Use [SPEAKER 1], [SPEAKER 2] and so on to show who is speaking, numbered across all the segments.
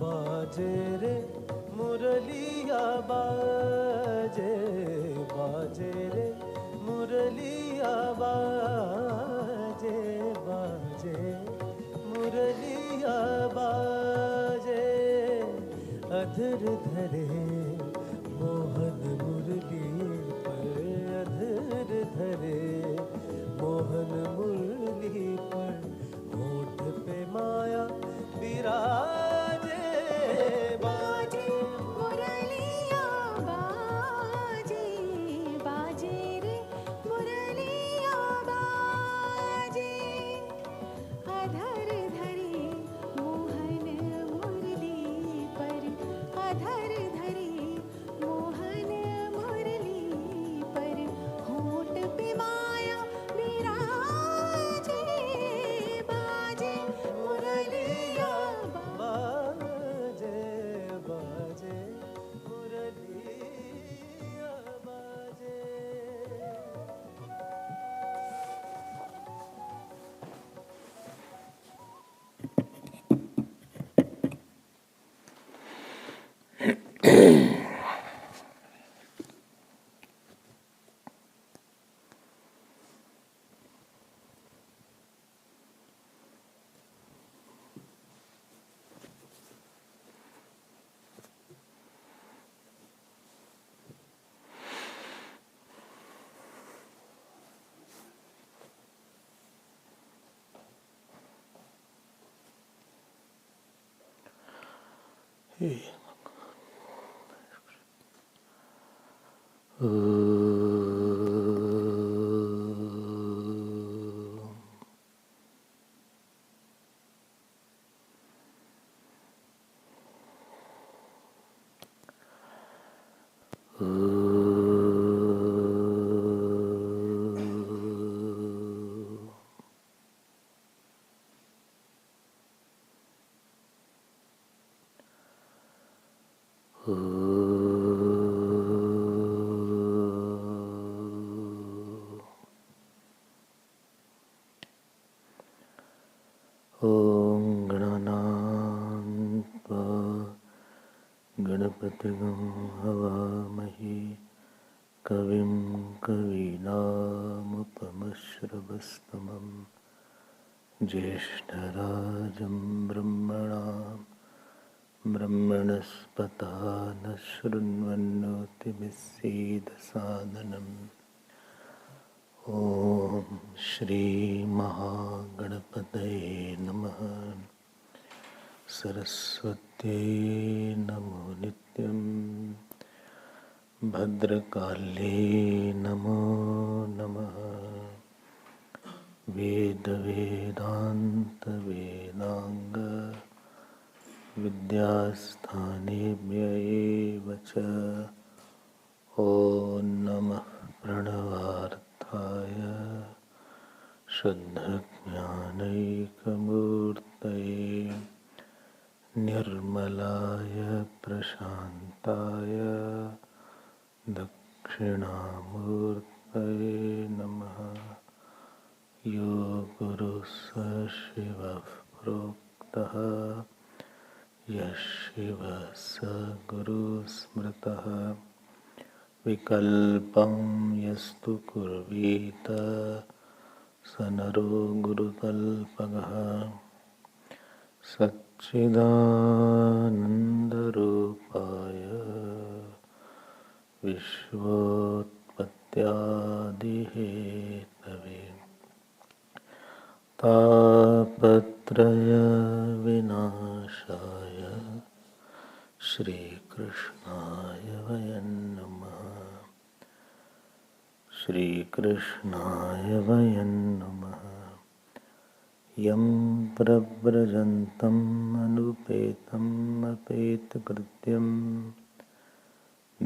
[SPEAKER 1] बाजे रे मुरलिया बाजे, बाजे रे मुरलिया बाजे, बाजे मुरलिया बाजे, अधर धरे मोहन मुरली पर, अधर धरे मोहन मुरली पर, होठ पे माया विराजे, बाजे मुरलिया बाजे, बाजे रे मुरलिया बाजे, अधर धरे मोहन मुरली पर, अधर धरे मोहन मुरली पर, होठ पे माया विराजे, बाजे मुरलिया बाजे, बाजे मुरलिया बाजे।
[SPEAKER 2] ॐ गणानान्त्वा गणपतिगं हवामहे कविं कवीनामुपमश्रवस्तमं ज्येष्ठराजं ब्रह्मणां ब्रह्मणस्पता न शृण्वन्नोतिभिस्सीदसादनम् ॐ श्री महागणपतये नमः। सरस्वत्यै नमो नित्यं, भद्रकाल्ये नमो नमः। वेद वेदांत वेदांग विद्यास्थानेभ्य एव च। ॐ नमः प्रणवार्थाय शुद्धज्ञानैकमूर्तये निर्मलाय प्रशान्ताय दक्षिणामूर्तये नमः। यो गुरुः स शिवः प्रोक्तः, यः शिवः स गुरुः स्मृतः, विकल्पं यस्तु कुर्वीत स नरो गुरुतल्पगः सच्चिदानन्दरूपाय विश्वोत्पत्त्यादिहेतवे तापत्रयविनाशाय श्रीकृष्णाय वयं नमः। श्रीकृष्णाय वयं नमः। यं प्रव्रजन्तम् अनुपेतम् अपेतकृत्यं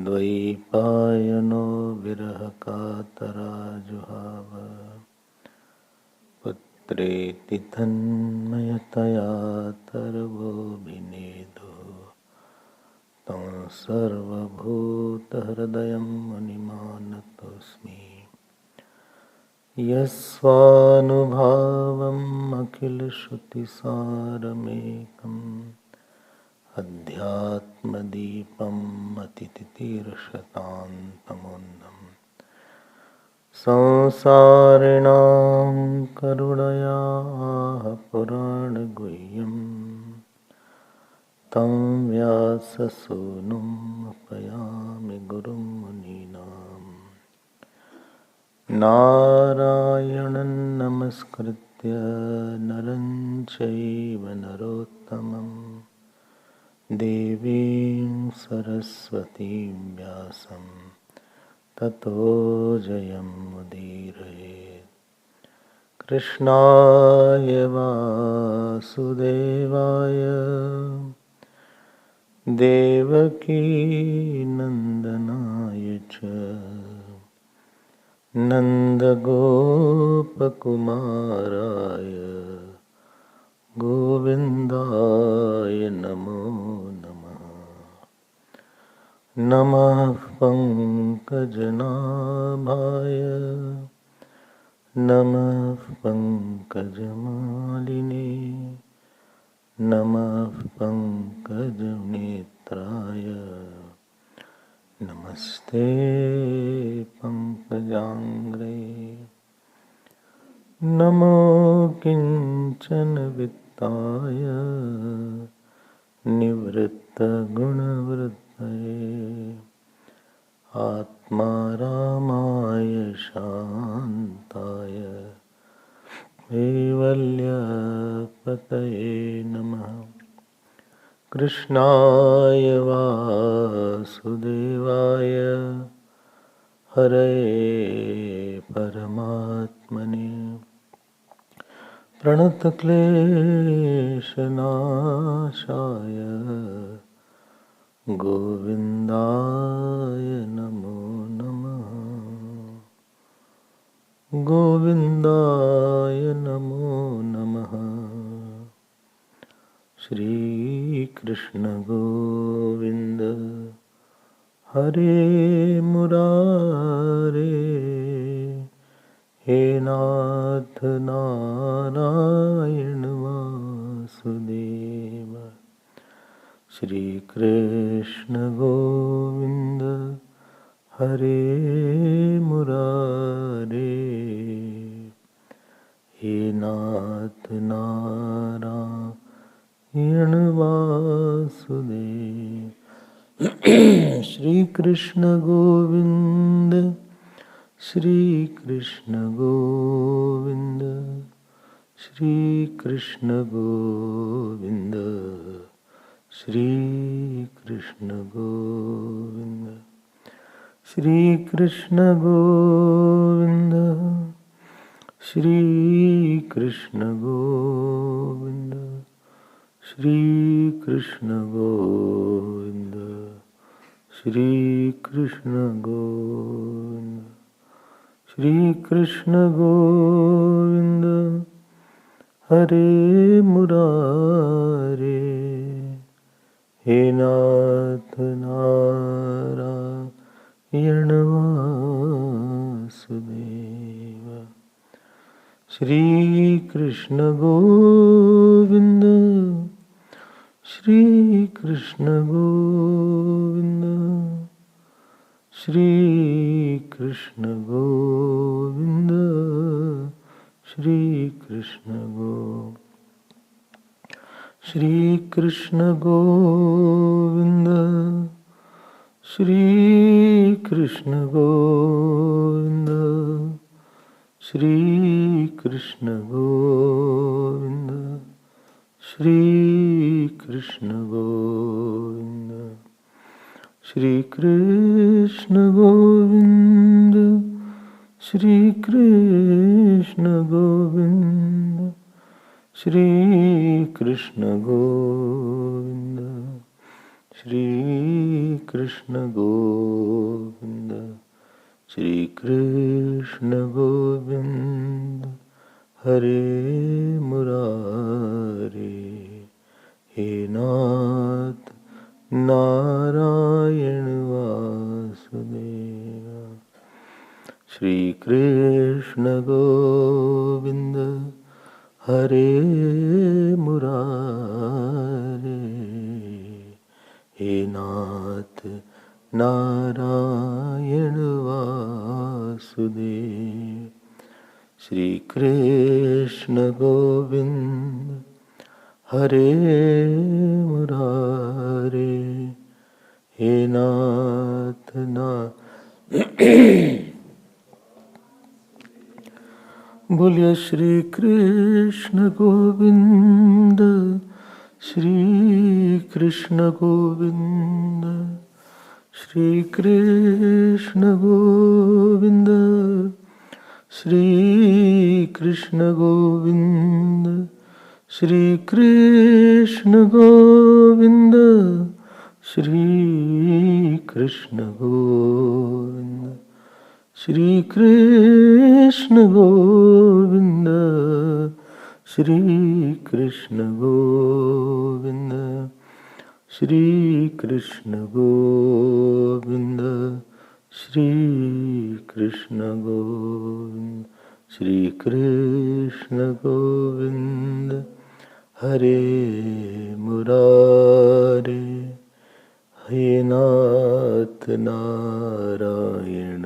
[SPEAKER 2] द्वैपायनो विरहकातराजुहाव पुत्रेति तन्मयतया तर्वोऽभिनेदुः तं सर्वभूतहृदयं मुनिमानतोऽस्मि। यस्वानुभावम् अखिलश्रुतिसारमेकम् अध्यात्मदीपम् अतितितीर्षतान्तमोन्दम् संसारिणां करुणयाः पुराणगुह्यम् तं व्याससूनुम् उपयामि गुरुं मुनीनाम्। नारायणं नमस्कृत्य नरं चैव नरोत्तमं देवीं सरस्वतीं व्यासं ततो जयमुदीरयेत्। कृष्णाय वासुदेवाय देवकीनन्दनाय च नन्दगोपकुमाराय गोविन्दाय नमो नमः। नमः पङ्कजनाभाय नमः पङ्कजमालिने नमः पङ्कजनेत्राय नमस्ते पंकजांग्रे। नमो किंचन वित्ताय निवृत्तगुणवृत्तये आत्मा रामाय शान्ताय कैवल्यपतये नमः। कृष्णाय वासुदेवाय हरये परमात्मने प्रणतक्लेशनाशाय गोविन्दाय नमो नमः। गोविन्दाय नमो नमः। श्री कृष्ण गोविंद हरे मुरारे हे नाथ नारायण वासुदेव। श्री कृष्ण गोविंद हरे मुरारे हे नाथ नारायण वासुदेव। श्री कृष्ण गोविंद श्री कृष्ण गोविंद श्री कृष्ण गोविंद श्री कृष्ण गोविंद श्री कृष्ण गोविंद श्री कृष्ण गोविंद श्री कृष्ण गोविंद श्री कृष्ण गोविंद श्री कृष्ण गोविंद हरे मुरारे हे नाथ Narayan Vasudev. Shri Krishna Govind Shri Krishna Govind Shri Krishna Govinda, Shri Krishna Govinda, Shri Krishna Govinda, Shri Krishna Govinda, Shri Krishna Govinda, Shri Krishna Govinda, Shri Krishna Govinda, Shri Krishna Govinda, Shri Krishna Govinda, Shri Krishna Govinda, Shri Krishna Govinda, Hare Murari, He Nath Narayan Vasudeva. Shri Krishna Govinda, Hare Murari, He Nath Narayan Vasudeva. Shri Krishna Govinda, Hare Murari, He Nath बोलिए श्री कृष्ण गोविंद, श्री कृष्ण गोविंद, श्री कृष्ण गोविंद, श्री कृष्ण गोविंद, श्री कृष्ण गोविंद, श्री कृष्ण गोविंद, श्री कृष्ण गोविंद, श्री कृष्ण गोविंद, श्री कृष्ण गोविंद, श्री कृष्ण गोविंद, श्री कृष्ण गोविंद, हरे मुरारे, हे नाथ नारायण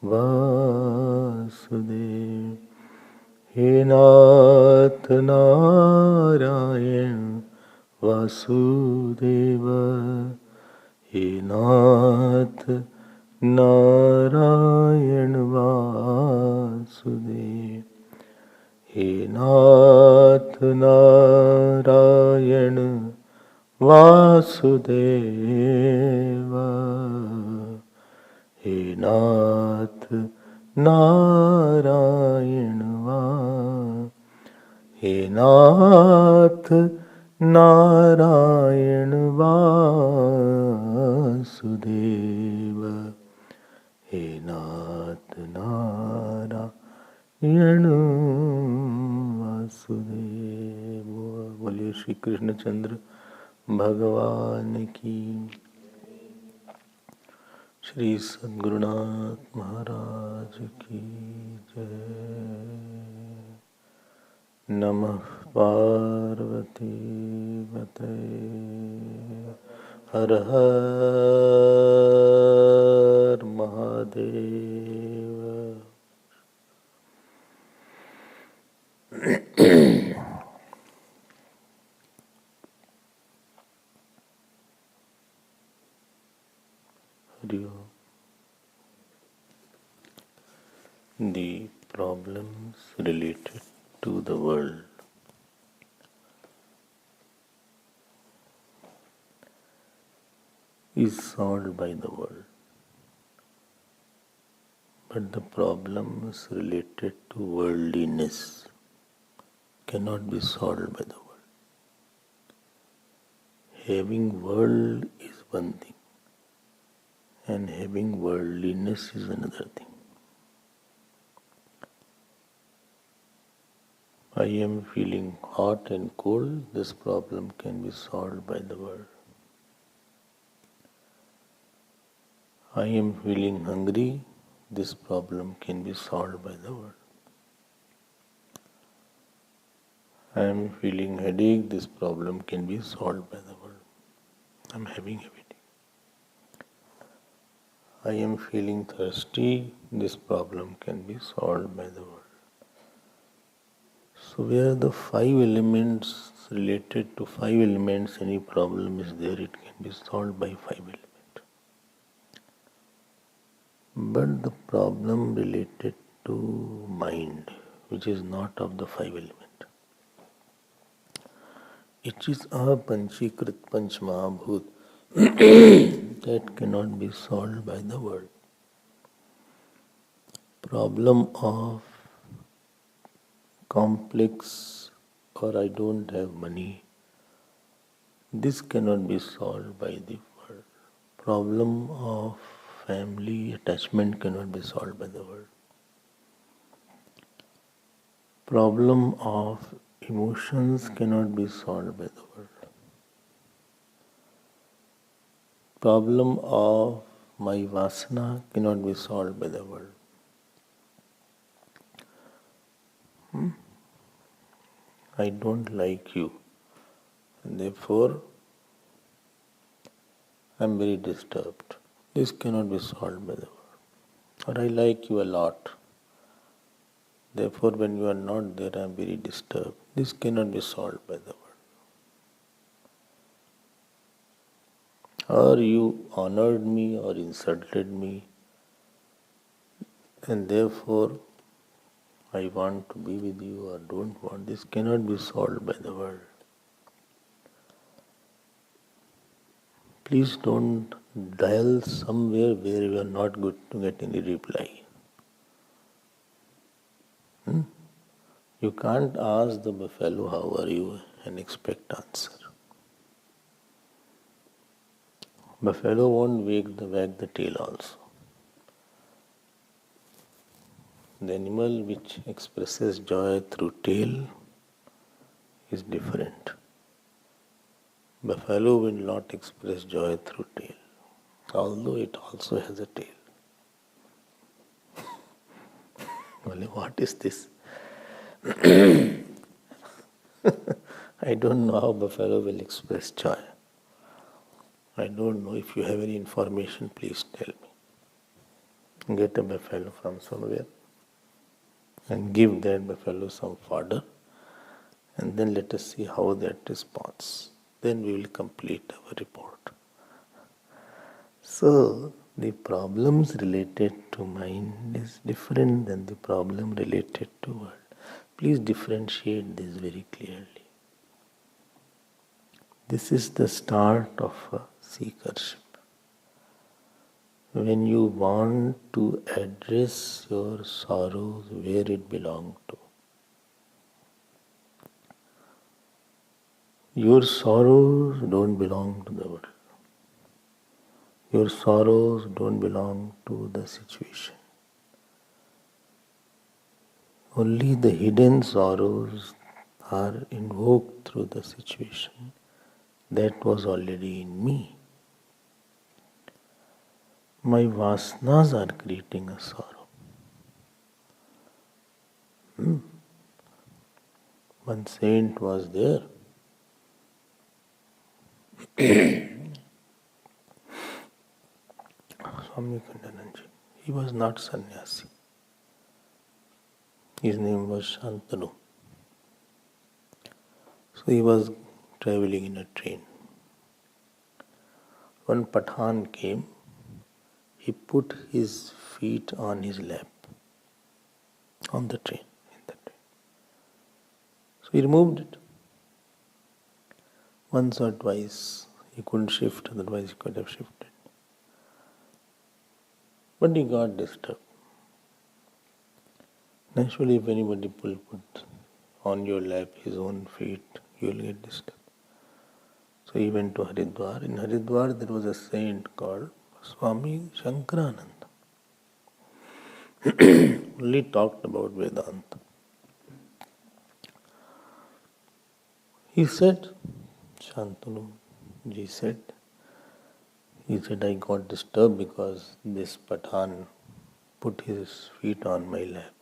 [SPEAKER 2] वासुदेव, हे नाथ नारायण वासुदेव, हे नाथ नारायण वासुदेव, हे नाथ नारायण वासुदेव, हे नाथ नारायण हे नाथ नारायण वासुदेव, हे नाथ नारायण वासुदेव। बोलिए श्री कृष्णचंद्र भगवान की, श्री सद्गुरुनाथ महाराज की जय। नमः पार्वती पते, हर हर महादेव। हरि ओम। The problems related to the world is solved by the world, but the problems related to worldliness cannot be solved by the world. Having world is one thing, and having worldliness is another thing. I am feeling hot and cold, this problem can be solved by the world. I am feeling hungry, this problem can be solved by the world. I am feeling headache, this problem can be solved by the world. I am having a headache. I am feeling thirsty, this problem can be solved by the word. So where the five elements related to five elements, any problem is there, it can be solved by five elements. But the problem related to mind, which is not of the five elements, it is a panchikrit panch mahabhut that cannot be solved by the word. Problem of complex or I don't have money, this cannot be solved by the word. Problem of family attachment cannot be solved by the word. Problem of emotions cannot be solved by the word. Problem of my vasana cannot be solved by the word. I don't like you, and therefore I am very disturbed. This cannot be solved by the word. Or I like you a lot. Therefore, when you are not there, I am very disturbed. This cannot be solved by the word. Or you honored me or insulted me, and therefore I want to be with you or don't want. This cannot be solved by the word. Please don't dial somewhere where you are not good to get any reply. You can't ask the buffalo, how are you, and expect answer. Buffalo won't wag the tail also. The animal which expresses joy through tail is different. Buffalo will not express joy through tail, although it also has a tail. Well, what is this? I don't know how buffalo will express joy. I don't know. If you have any information, please tell me. Get a buffalo from somewhere and give that buffalo some fodder, and then let us see how that responds. Then we will complete our report. So, the problems related to mind is different than the problem related to world. Please differentiate this very clearly. This is the start of a seekership. When you want to address your sorrows where it belongs to. Your sorrows don't belong to the world. Your sorrows don't belong to the situation. Only the hidden sorrows are invoked through the situation that was already in me. My vasanas are creating a sorrow. One saint was there. Swami, he was not sannyasi. His name was Shantanu. So he was traveling in a train. One Pathan came, he put his feet on his lap, on the train, in the train. So he removed it. Once or twice he couldn't shift, otherwise he could have shifted. But he got disturbed. Naturally, if anybody will put on your lap his own feet, you will get disturbed. So he went to Haridwar. In Haridwar there was a saint called Swami Shankarananda. Only talked about Vedanta. He said, Shantanu ji said, I got disturbed because this Pathan put his feet on my lap.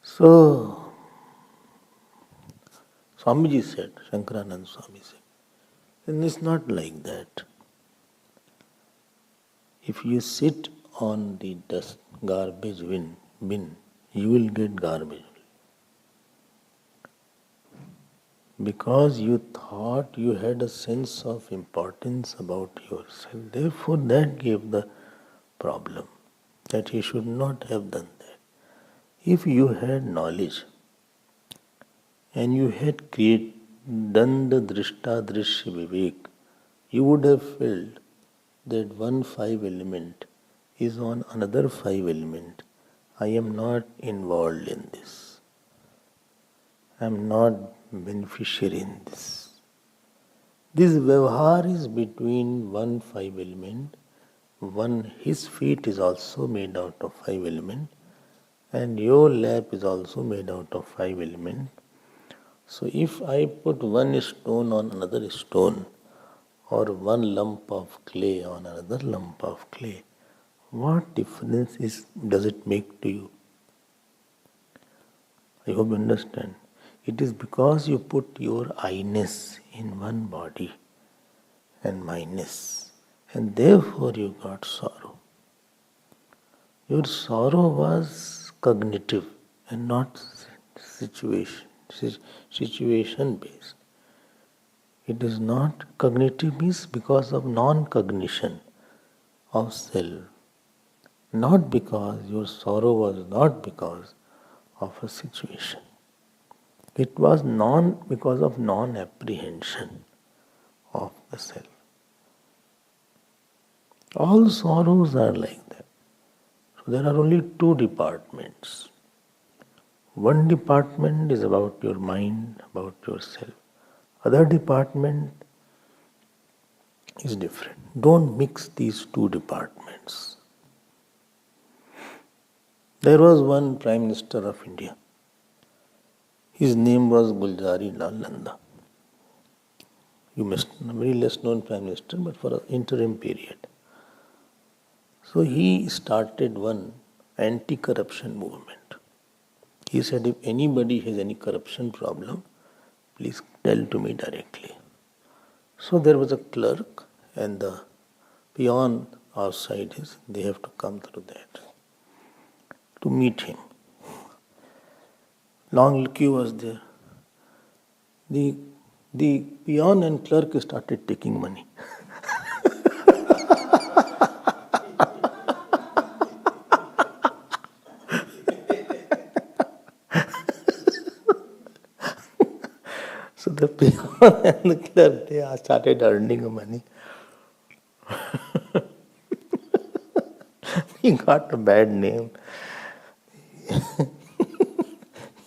[SPEAKER 2] So, Swamiji said, Shankarananda Swami said, then it's not like that. If you sit on the dust garbage bin, you will get garbage. Because you thought you had a sense of importance about yourself, therefore that gave the problem, that he should not have done that. If you had knowledge and you had done the drishta drishya vivek, you would have felt that one five element is on another five element. I am not involved in this. I am not beneficiary in this. This vyavhar is between one five element. One, his feet is also made out of five element, and your lap is also made out of five element. So if I put one stone on another stone, or one lump of clay on another lump of clay, what difference does it make to you? I hope you understand. It is because you put your I-ness in one body and minus, and therefore you got sorrow. Your sorrow was cognitive and not situation based. It is not cognitive means because of non-cognition of self. Not because your sorrow was not because of a situation. It was because of non-apprehension of the self. All sorrows are like that. So there are only two departments. One department is about your mind, about yourself. Other department is different. Don't mix these two departments. There was one Prime Minister of India. His name was Gulzari Lal Nanda. You must a very less known Prime Minister, but for an interim period. So he started one anti-corruption movement. He said, if anybody has any corruption problem, please tell to me directly. So there was a clerk and the peon outside they have to come through that to meet him. Long queue was there. The peon and clerk started taking money. So the peon and the clerk, they started earning money. He got a bad name.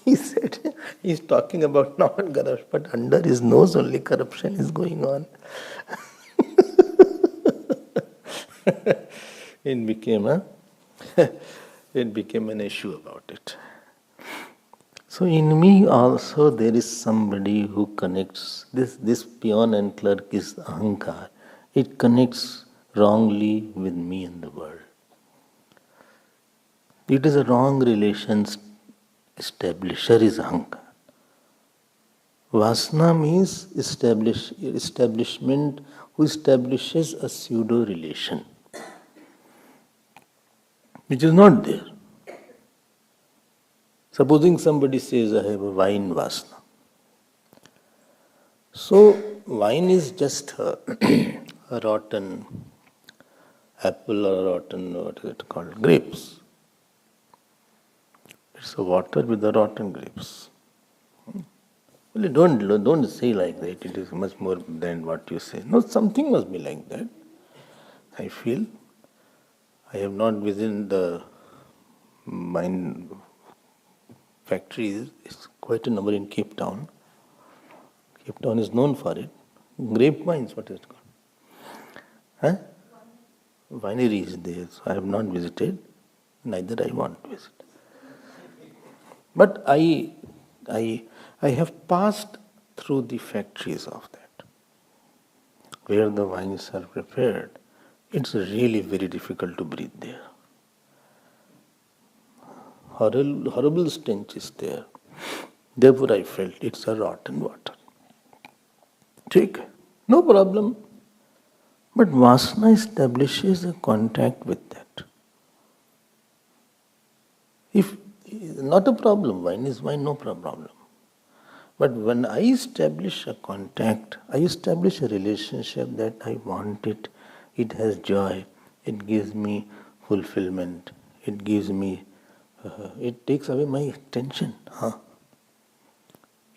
[SPEAKER 2] He said he's talking about non-corruption, but under his nose only corruption is going on. It became an issue about it. So in me also there is somebody who connects. This peon and clerk is ahankar. It connects wrongly with me and the world. It is a wrong relation. Establisher is ahankar. Vasana means establishment who establishes a pseudo relation, which is not there. Supposing somebody says, I have a wine vasana. So, wine is just a rotten apple or a rotten, what is it called, grapes. It's a water with the rotten grapes. Well, don't say like that. It is much more than what you say. No, something must be like that. I feel. I have not visited the wine factories. It's quite a number in Cape Town. Cape Town is known for it. Grape wines, what is it called? Huh? Winery is there. So I have not visited. Neither I want to visit. But I have passed through the factories of that, where the wines are prepared. It's really very difficult to breathe there. Horrible stench is there. Therefore I felt it's a rotten water. Take, no problem. But Vasana establishes a contact with that. If not a problem, wine is wine, no problem. But when I establish a contact, I establish a relationship that I want it, it has joy, it gives me fulfillment, it gives me, it takes away my tension.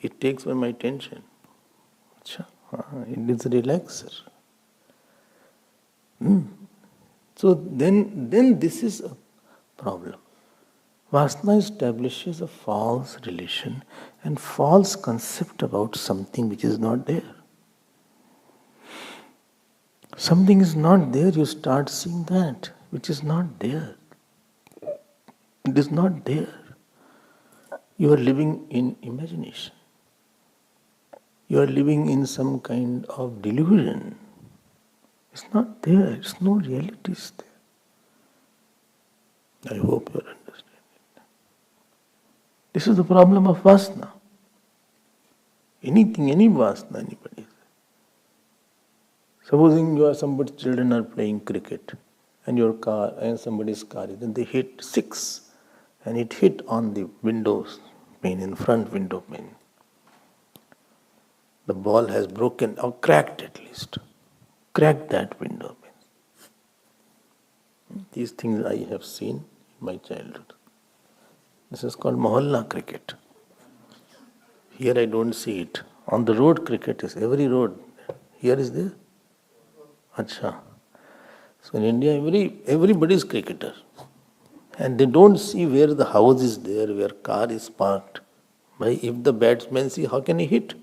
[SPEAKER 2] It takes away my tension. It is a relaxer. So then this is a problem. Vasana establishes a false relation and false concept about something which is not there. Something is not there, you start seeing that which is not there. It is not there. You are living in imagination. You are living in some kind of delusion. It's not there, it's no reality is there. I hope you are understanding. This is the problem of Vasana. Anything, any Vasana, anybody. Supposing somebody's children are playing cricket and your car and somebody's car, then they hit 6 and it hit on the windows pane, in front window pane. The ball has broken or cracked at least. Cracked that window pane. These things I have seen in my childhood. This is called Mohalla cricket. Here I don't see it. On the road cricket is every road. Here is there. Acha. So in India everybody is cricketer. And they don't see where the house is there, where car is parked. Why, if the batsman see, how can he hit?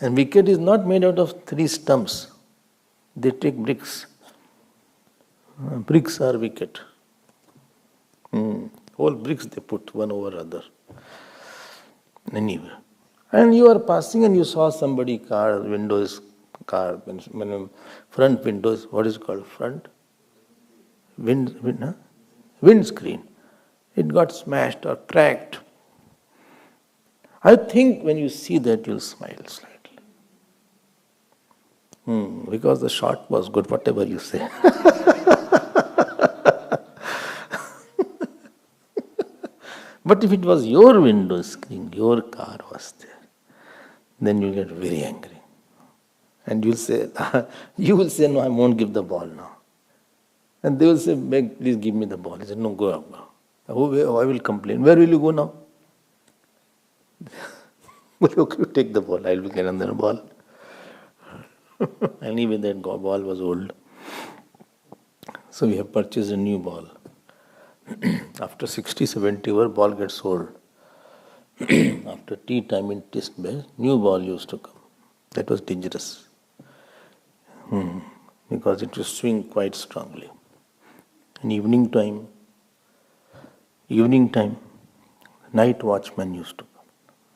[SPEAKER 2] And wicket is not made out of 3 stumps. They take bricks. Bricks are wicket. Whole bricks they put one over other. Anyway. And you are passing and you saw somebody car, windows, car, front windows, what is it called? Front? Windscreen. It got smashed or cracked. I think when you see that you'll smile slightly. Because the shot was good, whatever you say. But if it was your window screen, your car was there, then you get very angry. And you will say, no, I won't give the ball now. And they will say, beg, please give me the ball. He said, no, go out. I will complain. Where will you go now? Well, okay, you take the ball. I will get another ball. Anyway, that ball was old. So we have purchased a new ball. After 60, 70 over, ball gets old. After tea time in test match, new ball used to come. That was dangerous. Because it will swing quite strongly. In evening time, night watchman used to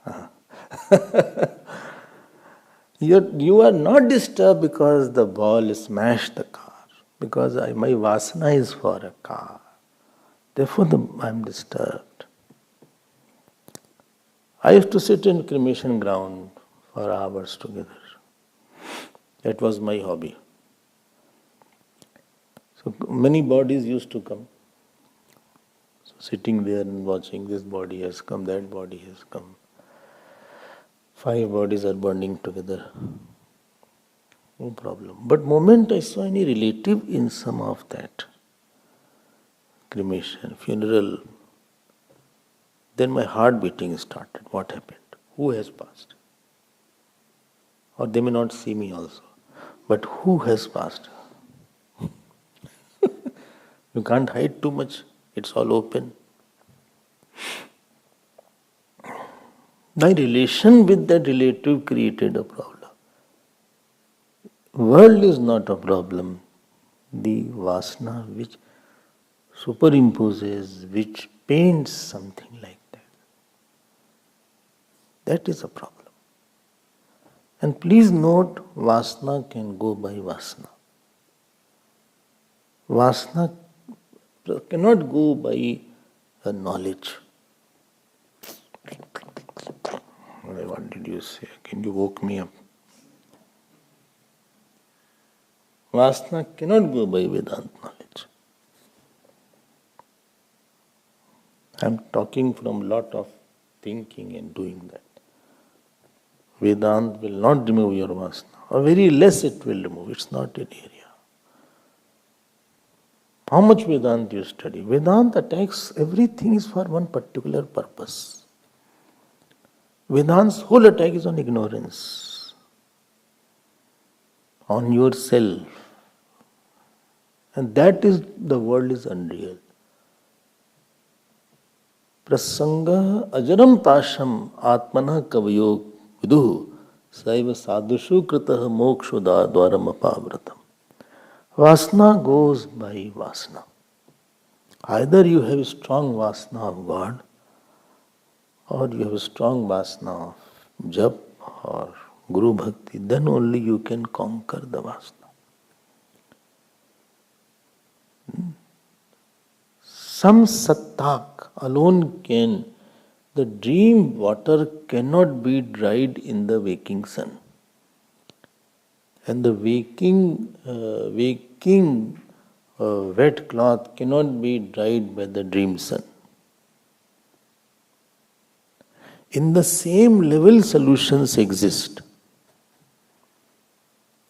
[SPEAKER 2] come. You are not disturbed because the ball smashed the car. Because my vasana is for a car. Therefore I am disturbed. I used to sit in cremation ground for hours together. That was my hobby. So many bodies used to come. So sitting there and watching, this body has come, that body has come. 5 bodies are burning together. No problem. But moment I saw any relative in some of that cremation, funeral, then my heart beating started. What happened? Who has passed? Or they may not see me also. But who has passed? You can't hide too much. It's all open. My relation with that relative created a problem. World is not a problem. The vasana which superimposes, which paints something like that. That is a problem. And please note, vasana can go by vasana. Vasana cannot go by a knowledge. What did you say? Can you woke me up? Vasana cannot go by Vedanta knowledge. I am talking from lot of thinking and doing that. Vedanta will not remove your Vasana, or very less it will remove. It's not an area. How much Vedanta you study? Vedanta attacks everything is for one particular purpose. Vedant's whole attack is on ignorance, on yourself. And that is, the world is unreal. Prasanga ajaram pasham atmana kavayo viduhu saiva sadhushu kritaha mokshu dwaram apavratam. Vasana goes by Vasana. Either you have a strong Vasana of God, or you have a strong Vasana of Jap or Guru Bhakti, then only you can conquer the Vasana. Some Sattak alone can. The dream water cannot be dried in the waking sun. And the waking wet cloth cannot be dried by the dream sun. In the same level, solutions exist.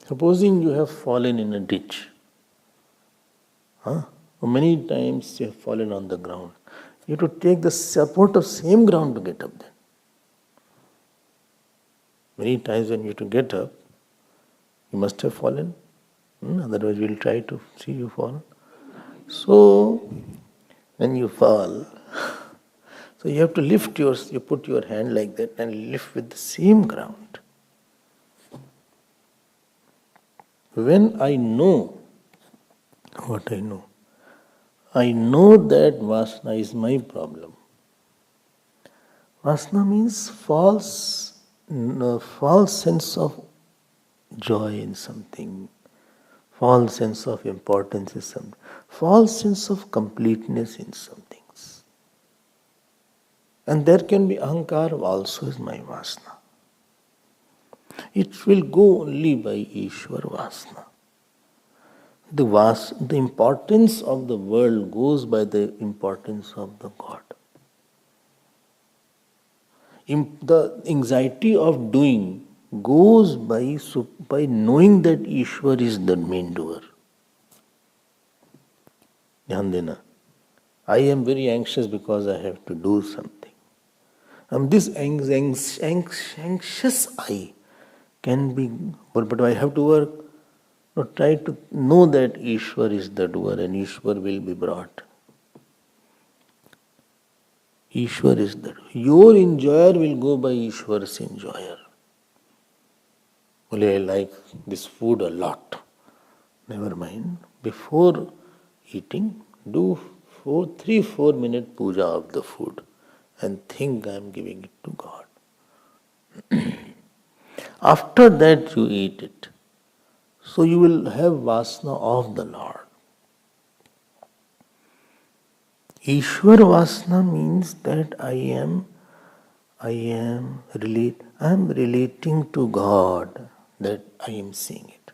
[SPEAKER 2] Supposing you have fallen in a ditch. Many times you have fallen on the ground. You have to take the support of same ground to get up then. Many times when you have to get up, you must have fallen. Otherwise we will try to see you fall. So, when you fall, so you have to you put your hand like that and lift with the same ground. When I know what I know that Vasana is my problem. Vasana means false sense of joy in something, false sense of importance in something, false sense of completeness in some things. And there can be ahankar also is my Vasana. It will go only by Ishwar Vasana. The importance of the world goes by the importance of the God. The anxiety of doing goes by knowing that Ishwar is the main doer. Dhyan dena. I am very anxious because I have to do something. And this anxious I can be, but I have to work. No, try to know that Ishwar is the doer and Ishwar will be brought. Ishwar is the doer. Your enjoyer will go by Ishwar's enjoyer. Only I like this food a lot. Never mind. Before eating, do 3-4 minute puja of the food and think I am giving it to God. After that you eat it. So you will have Vasana of the Lord. Ishwar Vasana means that I am relating to God, that I am seeing it.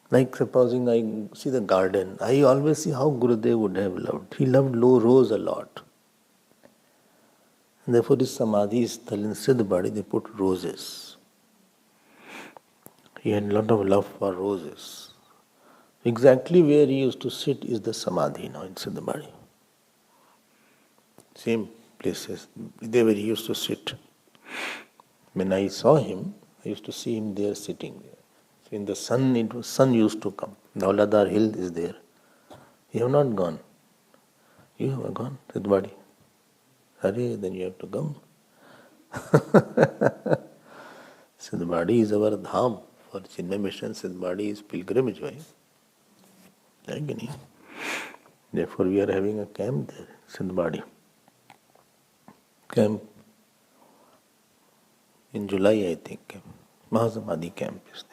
[SPEAKER 2] Like supposing I see the garden, I always see how Gurudev would have loved. He loved rose a lot. And therefore his samadhi is in Siddhbadi, they put roses. He had a lot of love for roses. Exactly where he used to sit is the samadhi now in Siddhbadi. Same places, there where he used to sit. When I saw him, I used to see him there sitting there. So in the sun used to come. Dauladar hill is there. You have not gone. You have gone, Siddhbadi. Hare, then you have to come. Siddhbadi is our dham. For Chinmaya mission, Siddhbadi is pilgrimage way. Therefore we are having a camp there, Siddhbadi. Camp in July, I think. Mahasamadhi camp is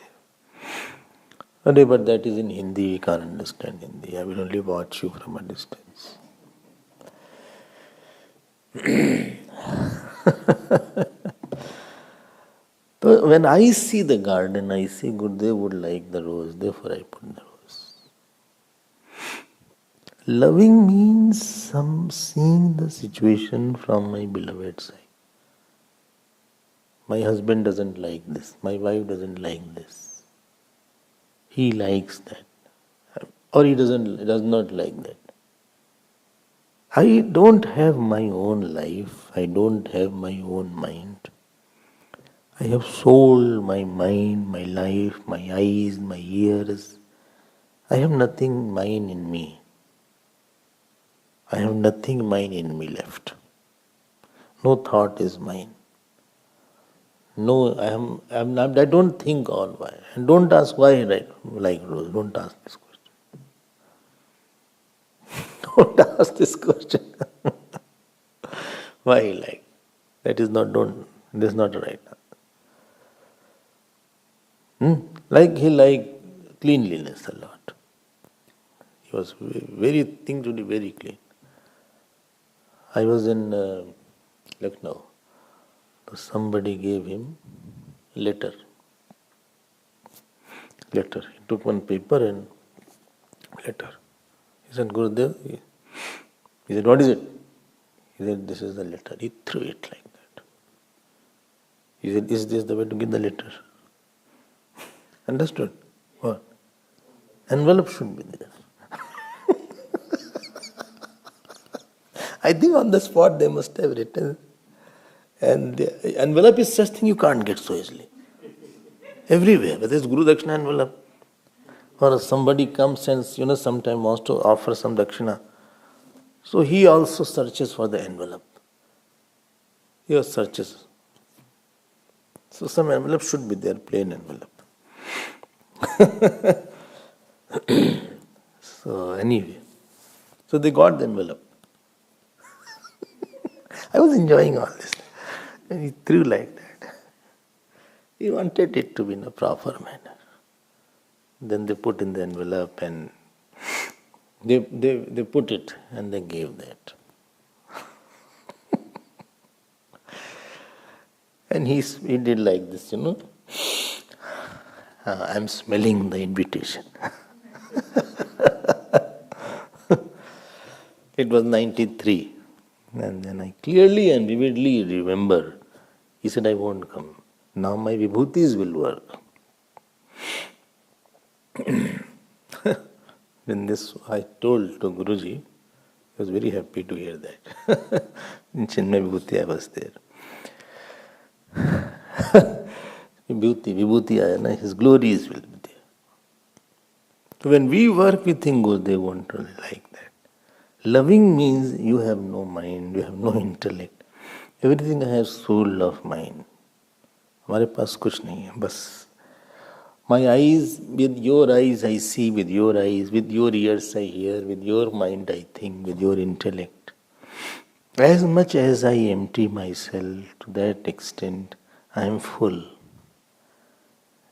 [SPEAKER 2] there. But that is in Hindi, we can't understand Hindi. I will only watch you from a distance. So When I see the garden, I see Gurudev would like the rose, therefore I put the rose. Loving means seeing the situation from my beloved side. My husband doesn't like this, my wife doesn't like this. He likes that. Or he does not like that. I don't have my own life, I don't have my own mind. I have sold my mind, my life, my eyes, my ears. I have nothing mine in me. I have nothing mine in me left. No thought is mine. No, I don't think on why. And don't ask why I like rose. Don't ask this question. Don't ask this question. Why I like? That is not right. Like he liked cleanliness a lot. He was things to be very clean. I was in Lucknow. So somebody gave him letter. He took one paper and letter. He said, Gurudev. He said, what is it? He said, this is the letter. He threw it like that. He said, is this the way to give the letter? Understood? What? Envelope should be there. I think on the spot they must have written. And the envelope is such thing you can't get so easily. Everywhere, whether it's Guru Dakshina envelope or somebody comes and sometimes wants to offer some Dakshina. So he also searches for the envelope. He searches. So some envelope should be there, plain envelope. So anyway, so they got the envelope. I was enjoying all this. And he threw like that. He wanted it to be in a proper manner. Then they put in the envelope and they put it and they gave that. And he did like this, I'm smelling the invitation. It was 93. And then I clearly and vividly remember, he said, I won't come. Now my vibhutis will work. When this I told to Guruji, he was very happy to hear that. In Chinmaya Vibhuti I was there. Vibhuti ayana, his glories will be there. So when we work, we think Gurudev won't really like that. Loving means you have no mind, you have no intellect. Everything I have soul of mind. हमारे पास कुछ नहीं है, बस. My eyes, with your eyes I see, with your eyes, with your ears I hear, with your mind I think, with your intellect. As much as I empty myself, to that extent I am full.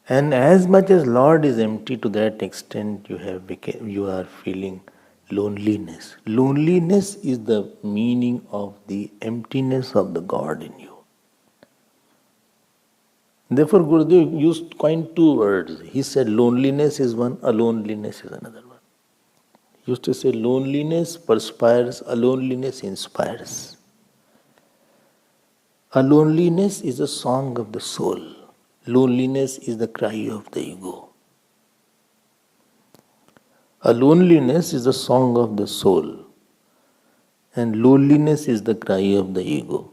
[SPEAKER 2] And as much as Lord is empty, to that extent you are feeling loneliness. Loneliness is the meaning of the emptiness of the God in you. Therefore, Gurudev coined two words. He said loneliness is one, aloneliness is another one. He used to say loneliness perspires, aloneliness inspires. Aloneliness is a song of the soul. Loneliness is the cry of the ego. A loneliness is the song of the soul, and loneliness is the cry of the ego.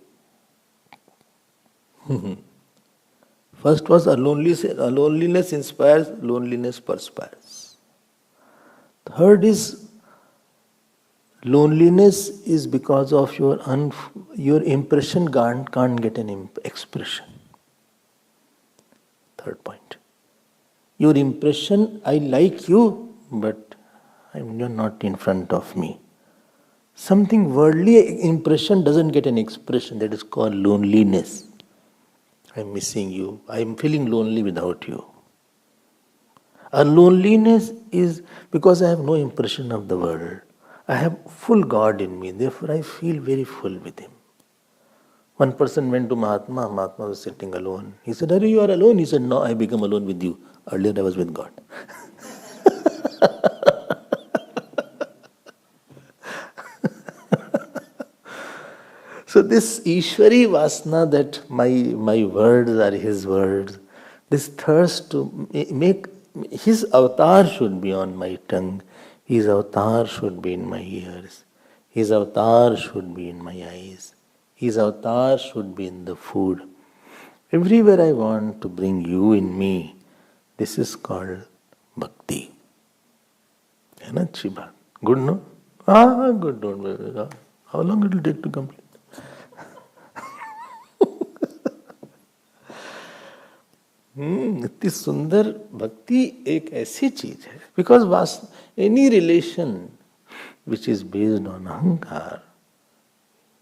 [SPEAKER 2] First was a loneliness inspires, loneliness perspires. Third is loneliness is because of your impression can't get an expression. Third point. Your impression, I like you, but you're not in front of me. Something worldly impression doesn't get an expression. That is called loneliness. I'm missing you. I'm feeling lonely without you. A loneliness is because I have no impression of the world. I have full God in me. Therefore, I feel very full with Him. One person went to Mahatma. Mahatma was sitting alone. He said, "Are you are alone?" He said, "No, I become alone with you. Earlier I was with God." So this Ishwari Vasana, that my words are his words, this thirst to make his avatar should be on my tongue, his avatar should be in my ears, his avatar should be in my eyes, his avatar should be in the food. Everywhere I want to bring you in me, this is called bhakti. है ना अच्छी बात? Good, no? Ah, good, don't worry. How long it will take to complete? इतनी सुंदर भक्ति एक ऐसी चीज है, because was any relation which is based on अहंकार,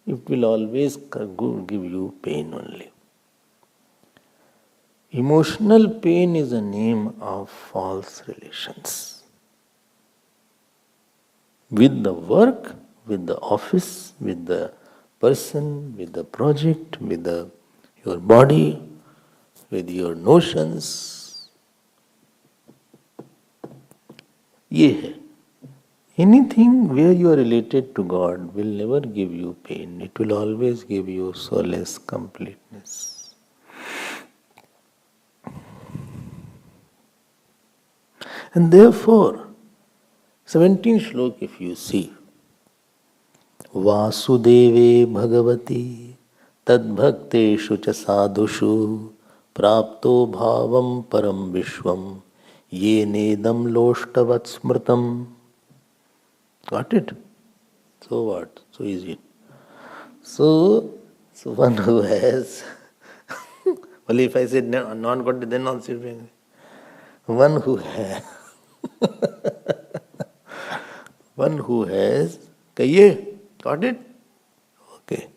[SPEAKER 2] it will always give you pain only. Emotional pain is a name of false relations. With the work, with the office, with the person, with the project, with your body, with your notions. ये है. Anything where you are related to God will never give you pain. It will always give you solace, completeness. And therefore, 17th श्लोक if you see, वासुदेवे Bhagwati तद्भक्तेषु च साधुषु प्राप्तो भावं परम विश्वम ये नेदम लोष्टवत् स्मृतम. Got it? So what? So easy. So one who has well, if I said non-got, then also one who has one who has, कहिए, got it? Okay.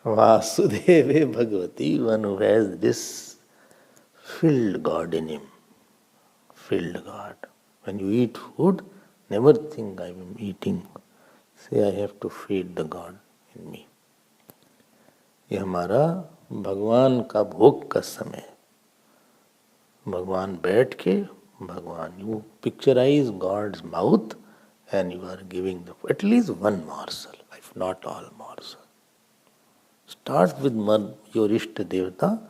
[SPEAKER 2] Vasudeve Bhagavati, one who has this filled God in him. Filled God. When you eat food, never think I am eating. Say I have to feed the God in me. ये हमारा भगवान का भोग का समय. भगवान बैठ के, भगवान, you picturize God's mouth and you are giving at least one morsel, if not all morsel. Start with your Ishta Devata.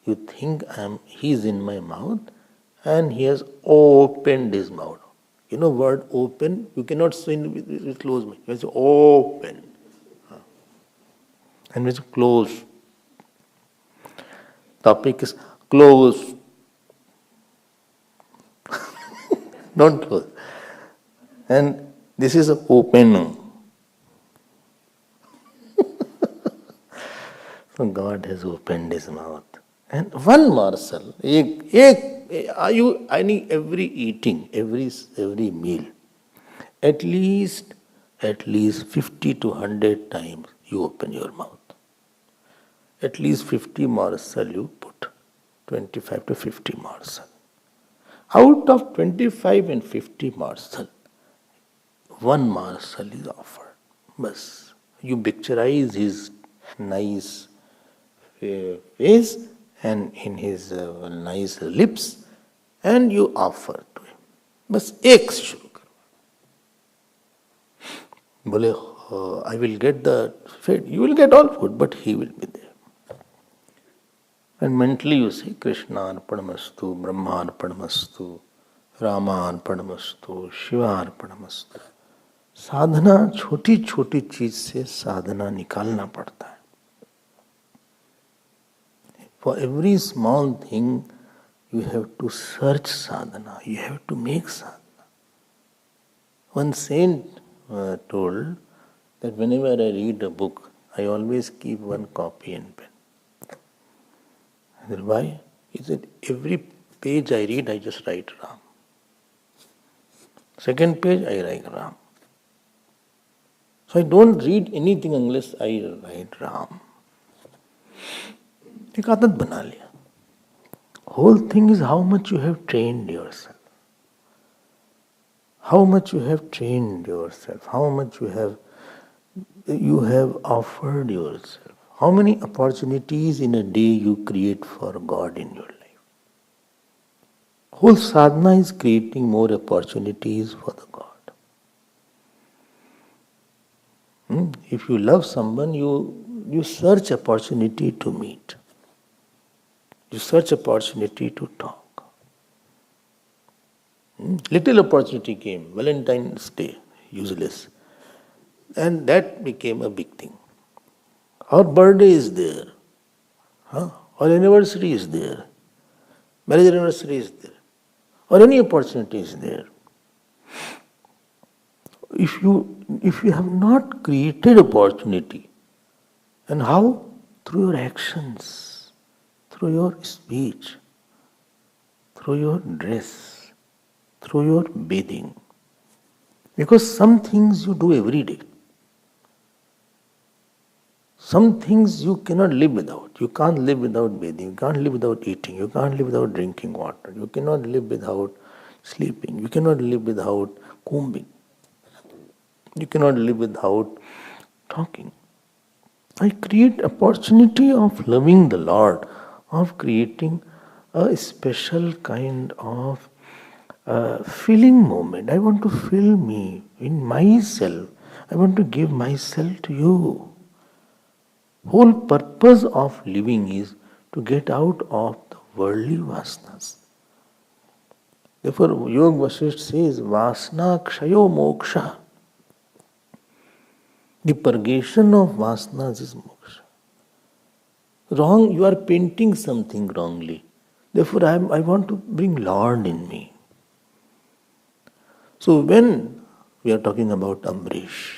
[SPEAKER 2] You think he is in my mouth and he has opened his mouth. You know word open, you cannot say with close. You have to say open. And we say close. Topic is close. Don't close. And this is open. So God has opened his mouth. And one morsel, every eating, every meal, at least 50 to 100 times you open your mouth. At least 50 morsel you put, 25 to 50 morsel. Out of 25 and 50 morsel, one morsel is offered. Bas. You picturize his nice face and in his nice lips and you offer to him. Bas ek shuru karo. Bole, I will get the food. You will get all food, but he will be there. And mentally you say, Krishna arpanamastu, Brahma arpanamastu, Rama arpanamastu, Shiva arpanamastu. साधना छोटी छोटी चीज से साधना निकालना पड़ता है. For every small thing you have to search sadhana, you have to make sadhana. One saint told that whenever I read a book, I always keep one copy and pen. I said, why? He said, every page I read, I just write Ram. Second page, I write Ram. So I don't read anything unless I write Ram. एक आदत बना लिया. Whole thing is how much you have trained yourself. How much you have trained yourself. How much you have you have offered yourself? How many opportunities in a day you create for God in your life? Whole sadhana is creating more opportunities for the God. If you love someone, you search opportunity to meet. You search opportunity to talk. Little opportunity came, Valentine's Day, useless. And that became a big thing. Our birthday is there. Our anniversary is there. Marriage anniversary is there. Or any opportunity is there. If you have not created opportunity, and how? Through your actions, through your speech, through your dress, through your bathing. Because some things you do every day. Some things you cannot live without. You can't live without bathing. You can't live without eating. You can't live without drinking water. You cannot live without sleeping. You cannot live without combing. You cannot live without talking. I create opportunity of loving the Lord, of creating a special kind of feeling moment. I want to feel me in myself. I want to give myself to you. Whole purpose of living is to get out of the worldly vasanas. Therefore, Yoga Vasishtha says, Vasana Kshayo Moksha. The purgation of vasanas is moksha. Wrong, you are painting something wrongly. Therefore, I want to bring Lord in me. So, when we are talking about Ambarish,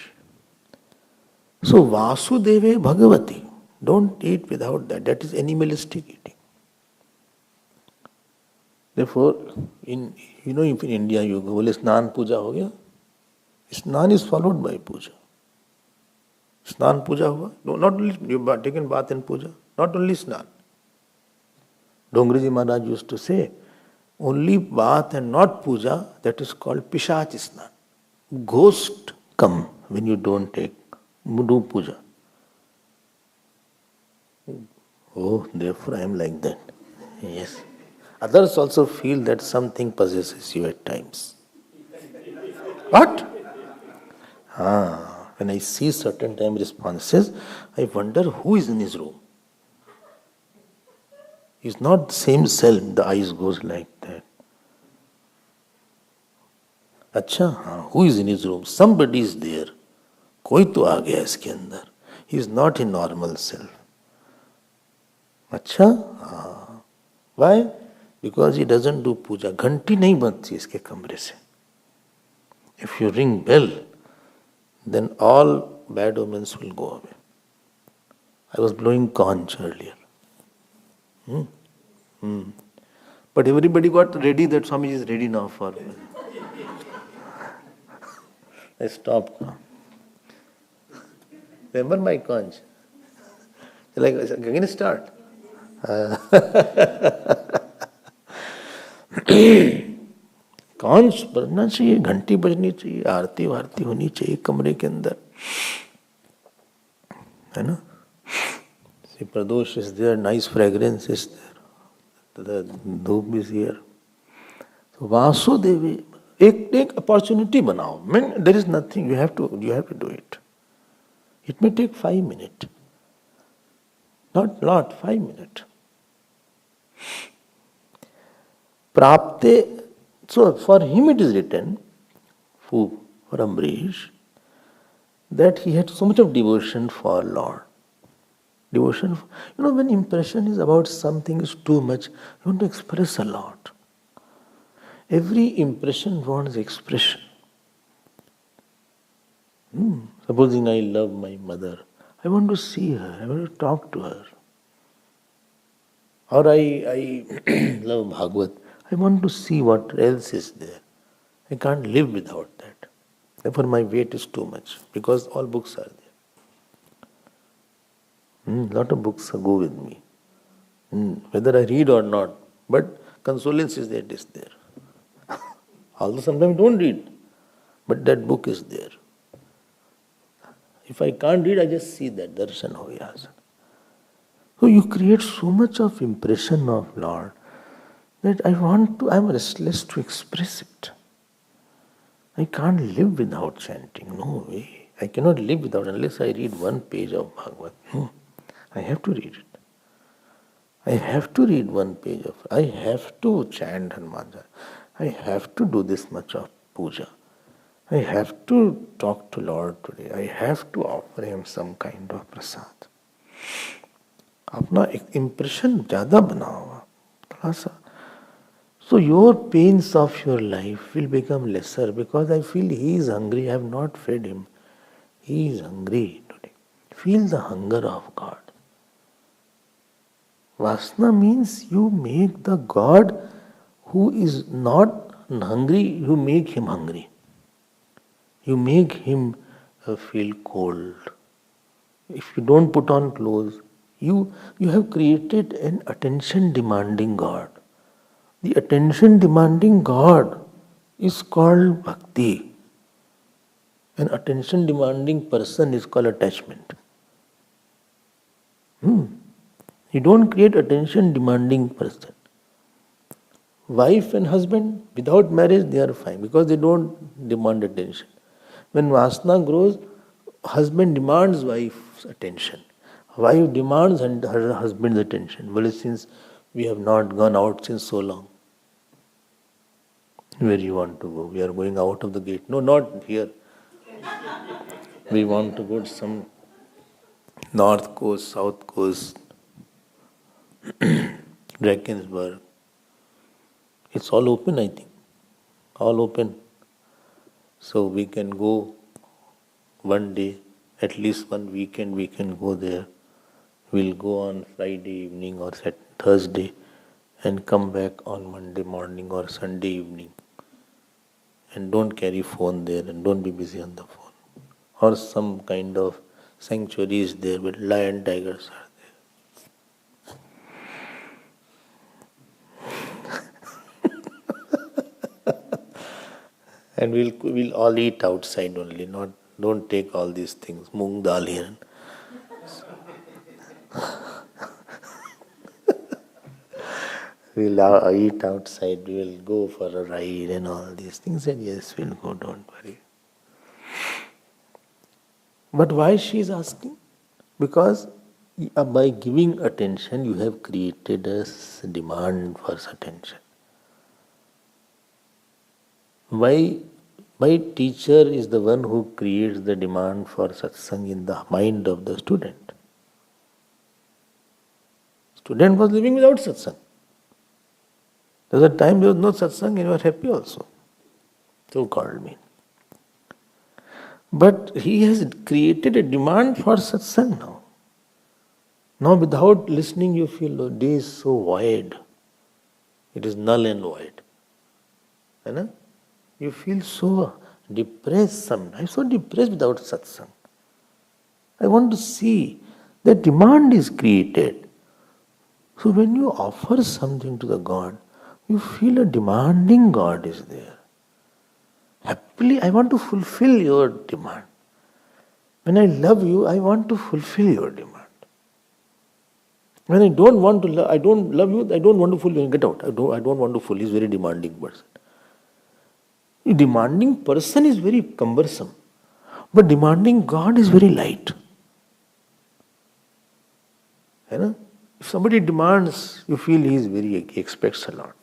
[SPEAKER 2] so Vasudeve Bhagavati, don't eat without that. That is animalistic eating. Therefore, in if in India you go, बोले स्नान पूजा हो गया. Snan is followed by puja. Snan puja hua. No, not only you taken bath and puja, not only snan. Dongriji Maharaj used to say, only bath and not puja, that is called Pishach Snan. Ghost come when you don't do puja. Oh, therefore I am like that. Yes. Others also feel that something possesses you at times. What? When I see certain time responses, I wonder who is in his room. It's not the same self, the eyes goes like that. अच्छा, who is in his room? Somebody is there. कोई तो आ गया इसके अंदर. He is not in normal self. अच्छा, why? Because he doesn't do puja. घंटी नहीं बजती इसके कमरे से. If you ring bell, then all bad omens will go away. I was blowing conch earlier. But everybody got ready that Swami is ready now for. I stopped now. Remember my conch? Like, again start. Conch बजना चाहिए, घंटी बजनी चाहिए, आरती वारती होनी चाहिए कमरे के अंदर, है ना. Pradosh is there, nice fragrance is there, dhoop is here. तो वासुदेवी एक अपॉर्चुनिटी बनाओ. Mean there is nothing, you have to do it. It may take 5 minutes, not 5 minutes. Prapte. So for him it is written, for Ambarish, that he had so much of devotion for Lord. Devotion, when impression is about something is too much, you want to express a lot. Every impression wants expression. Supposing I love my mother, I want to see her, I want to talk to her. Or I love Bhagavat, I want to see what else is there. I can't live without that. Therefore my weight is too much, because all books are there. Lot of books go with me. Whether I read or not, but consolence is that it is there. Although sometimes I don't read, but that book is there. If I can't read, I just see that darshan ho gaya. So you create so much of impression of Lord that I'm restless to express it. I can't live without chanting. No way. I cannot live without unless I read one page of Bhagavad. I have to read it. I have to read one page of. I have to chant Hanuman. I have to do this much of puja. I have to talk to Lord today. I have to offer him some kind of prasad. अपना impression ज़्यादा बनाओ थोड़ा सा. So your pains of your life will become lesser because I feel he is hungry. I have not fed him. He is hungry today. Feel the hunger of God. Vasana means you make the God who is not hungry, you make him hungry. You make him feel cold. If you don't put on clothes, you have created an attention demanding God. The attention demanding God is called bhakti. An attention demanding person is called attachment. You don't create attention demanding person. Wife and husband, without marriage, they are fine because they don't demand attention. When vasana grows, husband demands wife's attention. Wife demands her husband's attention. Well, since we have not gone out since so long, where you want to go? We are going out of the gate. No, not here. We want to go to some north coast, south coast, Drakensberg. It's all open, I think. All open. So we can go one day, at least one weekend we can go there. We'll go on Friday evening or Thursday and come back on Monday morning or Sunday evening. And don't carry phone there and don't be busy on the phone. Or some kind of sanctuary is there where lion, tigers are there. And we'll all eat outside only, don't take all these things. Moong dal here. We'll eat outside, we'll go for a ride and all these things. And yes, we'll go, don't worry. But why she is asking? Because by giving attention, you have created a demand for attention. Why teacher is the one who creates the demand for satsang in the mind of the student. Student was living without satsang. There was a time there was no satsang and you were happy also. So called me. But he has created a demand for satsang now. Now without listening you feel the day is so void. It is null and void. You feel so depressed sometimes, so depressed without satsang. I want to see that demand is created. So when you offer something to the God, you feel a demanding God is there. Happily, I want to fulfill your demand. When I love you, I want to fulfill your demand. When I don't want to love, I don't love you, I don't want to fulfill. Get out. I don't want to fulfill. He's a very demanding person. A demanding person is very cumbersome, but demanding God is very light. If somebody demands, you feel he expects a lot.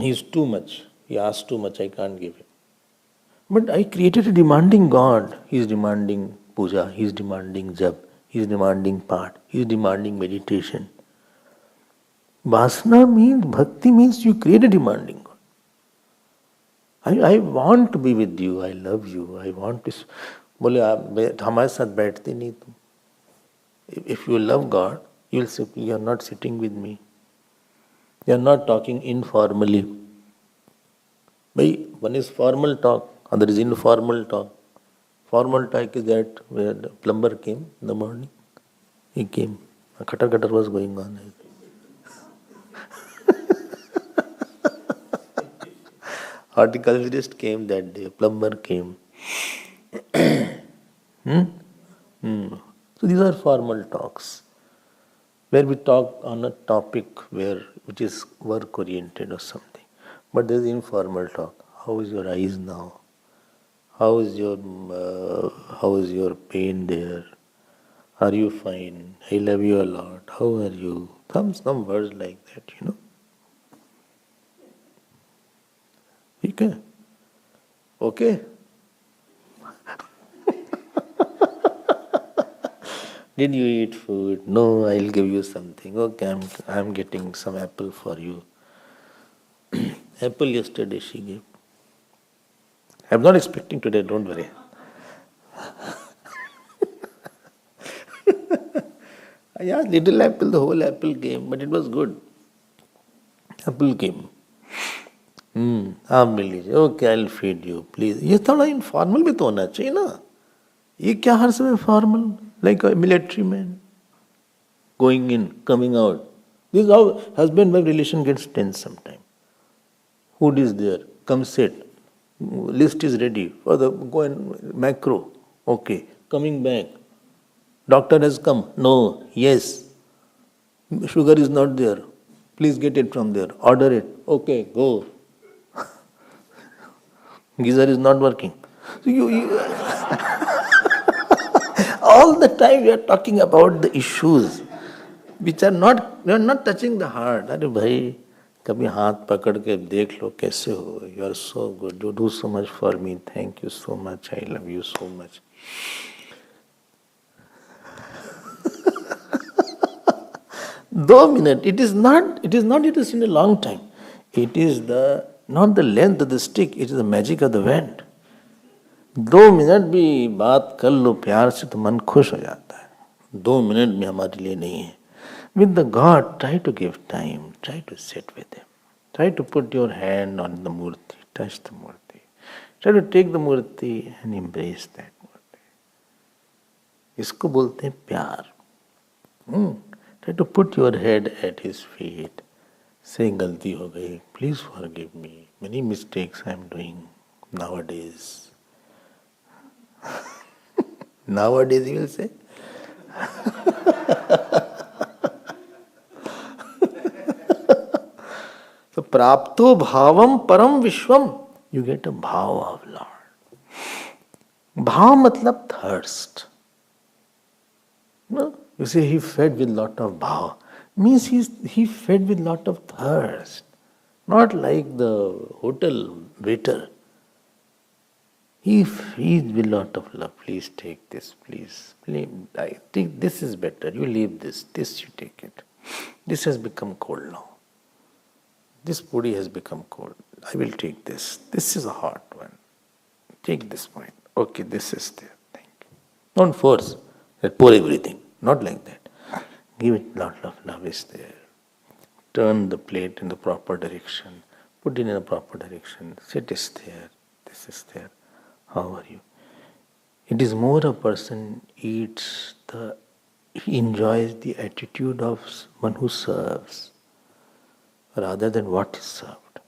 [SPEAKER 2] He's too much. He asks too much, I can't give him. But I created a demanding God. He is demanding puja, he is demanding jap, he is demanding part, he is demanding meditation. Vasana means, bhakti means you create a demanding God. I want to be with you, I love you, I want to. बोले आप हमारे साथ बैठते नहीं तुम. If you love God, you will simply, you are not sitting with me. You are not talking informally. One is formal talk, other is informal talk. Formal talk is that where the plumber came in the morning. He came. A cutter was going on. Horticulturist came that day, plumber came. Hmm? Hmm. So these are formal talks where we talk on a topic which is work oriented or something. But there is informal talk. How is your eyes now? How is your pain there? Are you fine? I love you a lot. How are you? Some words like that. Okay. Okay. Did you eat food? No, I'll give you something. Okay, I'm getting some apple for you. Apple yesterday she gave. I'm not expecting today, don't worry. Yeah, little apple, the whole apple came, but it was good. Apple came. आप मिल लीजिए okay I will feed you please ये थोड़ा informal भी तो होना चाहिए ना ये क्या हर समय formal like military man going in coming out this how husband wife relation gets tense sometime food is there come set list is ready for the go and macro okay coming back doctor has come no yes sugar is not there please get it from there order it okay go geyser is not working so you all the time we are talking about the issues which are not touching the heart अरे भाई कभी हाथ पकड़ के देख लो कैसे हो you are so good you do so much for me thank you so much I love you so much 2 minutes it is in a long time it is the not the length of the stick it is the magic of the wind 2 minute भी बात कर लो प्यार से तो मन खुश हो जाता है 2 मिनट में हमारे लिए नहीं है with the God try to give time try to sit with him try to put your hand on the murti touch the murti try to take the murti and embrace that murti इसको बोलते हैं प्यार try to put your head at his feet say गलती हो गई please forgive me many mistakes I am doing nowadays nowadays you will say so prapto bhavam param vishwam you get a bhav of Lord bhav matlab thirst no you say he fed with lot of bhav means he fed with lot of thirst not like the hotel waiter he feeds with lot of love. Please take this, please. I think this is better. You leave this. This you take it. This has become cold now. This puri has become cold. I will take this. This is a hot one. Take this one. Okay, this is there. Thank you. Don't force. Pour everything. Not like that. Give it lot of love is there. Turn the plate in the proper direction. Put it in a proper direction. Sit is there. This is there. How are you? It is more a person he enjoys the attitude of one who serves rather than what is served.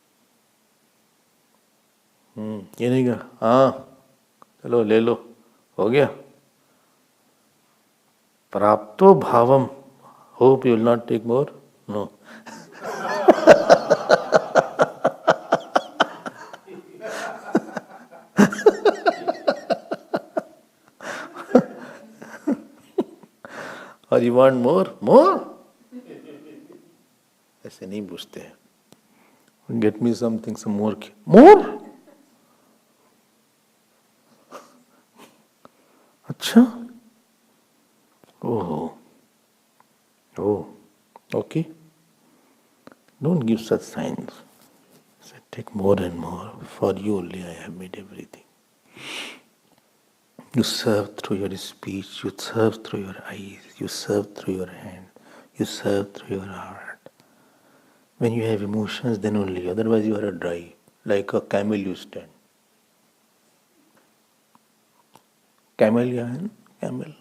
[SPEAKER 2] ये नहीं कहा हाँ चलो ले लो हो गया प्राप्तो भावम hope you will not take more no और यू वांट मोर ऐसे नहीं पूछते हैं get me something some more अच्छा oh okay don't give such science take more and more for you only I have made everything You serve through your speech, you serve through your eyes, you serve through your hand, you serve through your heart. When you have emotions, then only, otherwise you are a dry, like a camel you stand. Camel, camel.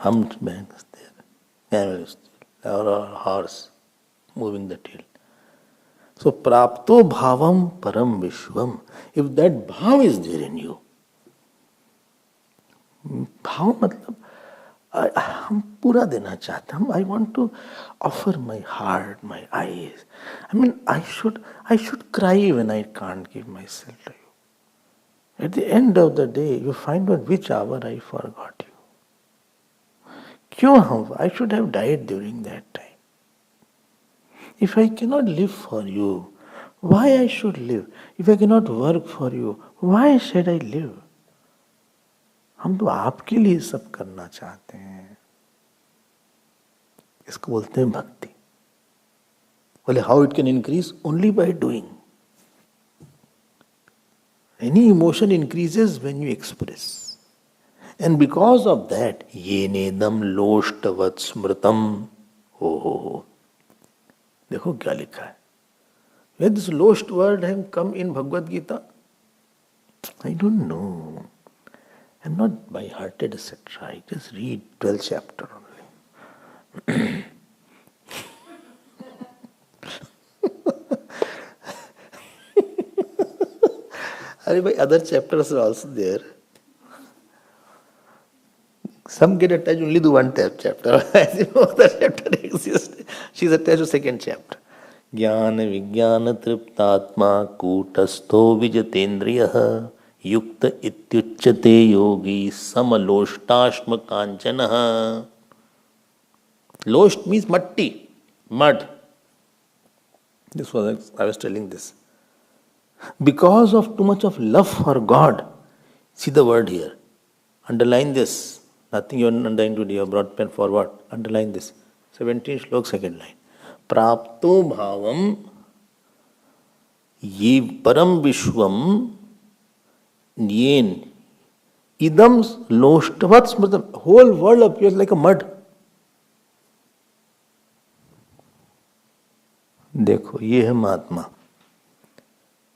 [SPEAKER 2] Humpback is there, camel is there, or a horse moving the tail. So, prapto bhavam param vishwam. If that bhav is there in you, भाव मतलब हम पूरा देना चाहते हैं. I want to offer my heart, my eyes. I mean, I should cry when I can't give myself to you. At the end of the day, you find out which hour I forgot you. क्यों हम? I should have died during that time. If I cannot live for you, why I should live? If I cannot work for you, why should I live? हम तो आपके लिए सब करना चाहते हैं. इसको बोलते हैं भक्ति. बोले how it can increase? Only by doing. Any emotion increases when you express. And because of that, ye nedam loshtavat smritam. हो. देखो क्या लिखा है. Where this lost word has come in Bhagavad Gita? I don't know. I'm not by-hearted, etc. I just read 12th chapter only. Are by other chapters are also there. Some get attached only to one chapter. As if other chapter exists. She is attached to second chapter. ज्ञान विज्ञान तृप्तात्मा कूटस्थो विजतेन्द्रियः युक्त इत्युच्यते योगी समलोष्टाश्म कांचनः. Lost means matti, mud. This was I was telling this. Because of too much of love for God, see the word here. Underline this. Nothing you underline today. You have brought pen forward. Underline this. 17 shlok, second line. प्राप्तो भावम ये परम विश्वम येन idam loshtavat smritam. Whole world appears like a mud. देखो ये है महात्मा,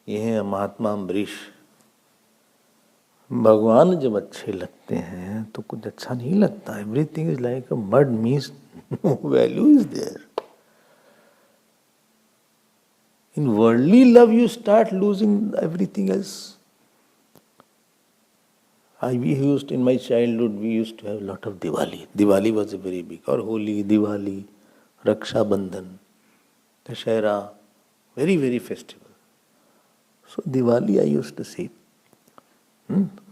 [SPEAKER 2] ये है महात्मा अम्बरीश. भगवान जब अच्छे लगते हैं तो कुछ अच्छा नहीं लगता. Everything is like a mud means no value is there. In worldly love you start losing everything else. We used, in my childhood, we used to have a lot of Diwali. Diwali was a very big, or Holi, Diwali, Raksha Bandhan, Dashera, very, very festival. So Diwali I used to see.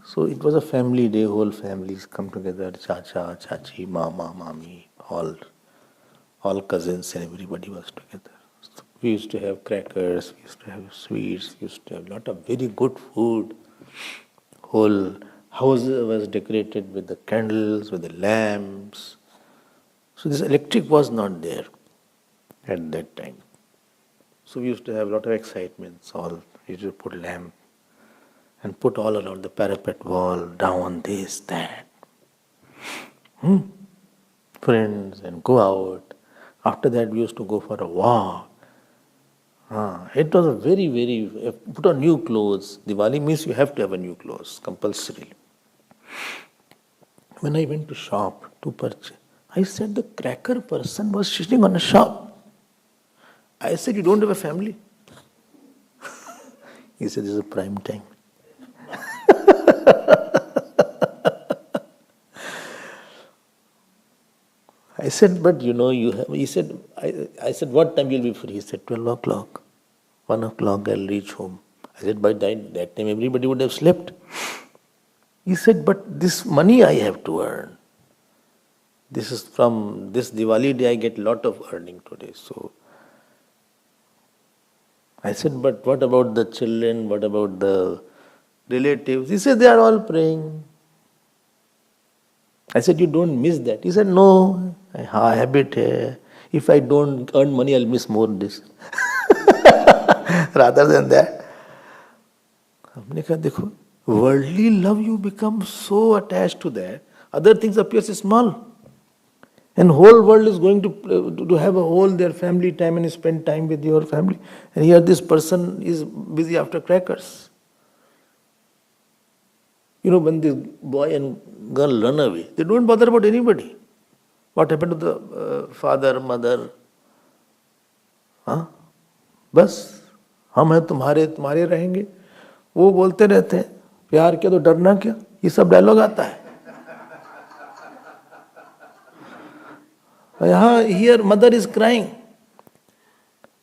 [SPEAKER 2] So it was a family day, whole families come together, Chacha, Chachi, Mama, Mami, all cousins and everybody was together. So we used to have crackers, we used to have sweets, we used to have a lot of very good food. Whole house was decorated with the candles, with the lamps. So this electric was not there at that time. So we used to have a lot of excitements. We used to put lamp and put all around the parapet wall, down this, that. Friends and go out. After that we used to go for a walk. It was a very, very, put on new clothes. Diwali means you have to have a new clothes, compulsorily. When I went to shop to purchase, I said the cracker person was sitting on a shop. I said, you don't have a family? He said, this is a prime time. I said, but you know, you have, he said, I said, what time you'll be free? He said, 12 o'clock. 1 o'clock I'll reach home. I said, by that time everybody would have slept. He said, but this money I have to earn. This is from this Diwali day I get a lot of earning today. So I said, but what about the children? What about the relatives? He said, they are all praying. I said, you don't miss that. He said, no, habit hai. If I don't earn money, I'll miss more this. Rather than that. हमने कहा देखो, worldly love you become so attached to that, other things appear small. And whole world is going to have a whole their family time and spend time with your family. And here this person is busy after crackers. You know, when the boy and girl run away, they don't bother about anybody. What happened to the father, mother? बस हम हैं तुम्हारे रहेंगे. वो बोलते रहते हैं प्यार क्या तो डरना क्या. ये सब डायलॉग आता है. Here mother is crying.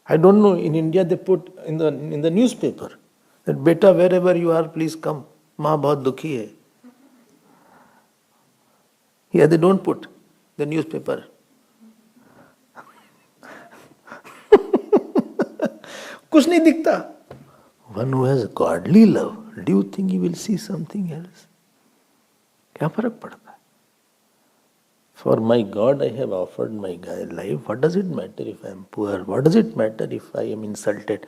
[SPEAKER 2] I don't know, in India they put in the newspaper that beta wherever you are, please come. माँ बहुत दुखी है. Here they don't put the newspaper. कुछ नहीं दिखता. One who has godly love, do you think he will see something else? क्या फर्क पड़ता है? For my God, I have offered my life. What does it matter if I am poor? What does it matter if I am insulted?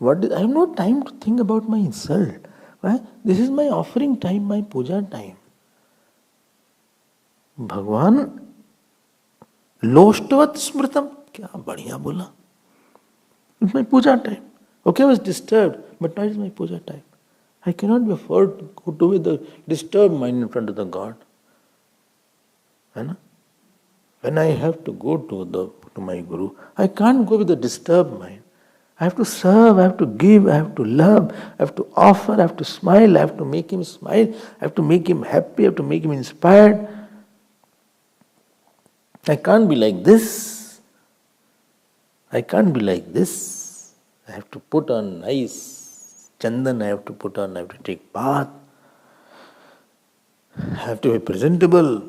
[SPEAKER 2] I have no time to think about my insult. Why? This is my offering time, my puja time. भगवान लोष्टवत स्मृतम, क्या बढ़िया बोला. It's my puja time. Okay, I was disturbed, but now it's my puja time. I cannot be afford to go to with the disturbed mind in front of the God. है ना? When I have to go to my Guru, I can't go with a disturbed mind. I have to serve, I have to give, I have to love, I have to offer, I have to smile, I have to make him smile, I have to make him happy, I have to make him inspired. I can't be like this. I can't be like this. I have to put on nice chandan, I have to put on, I have to take bath, I have to be presentable.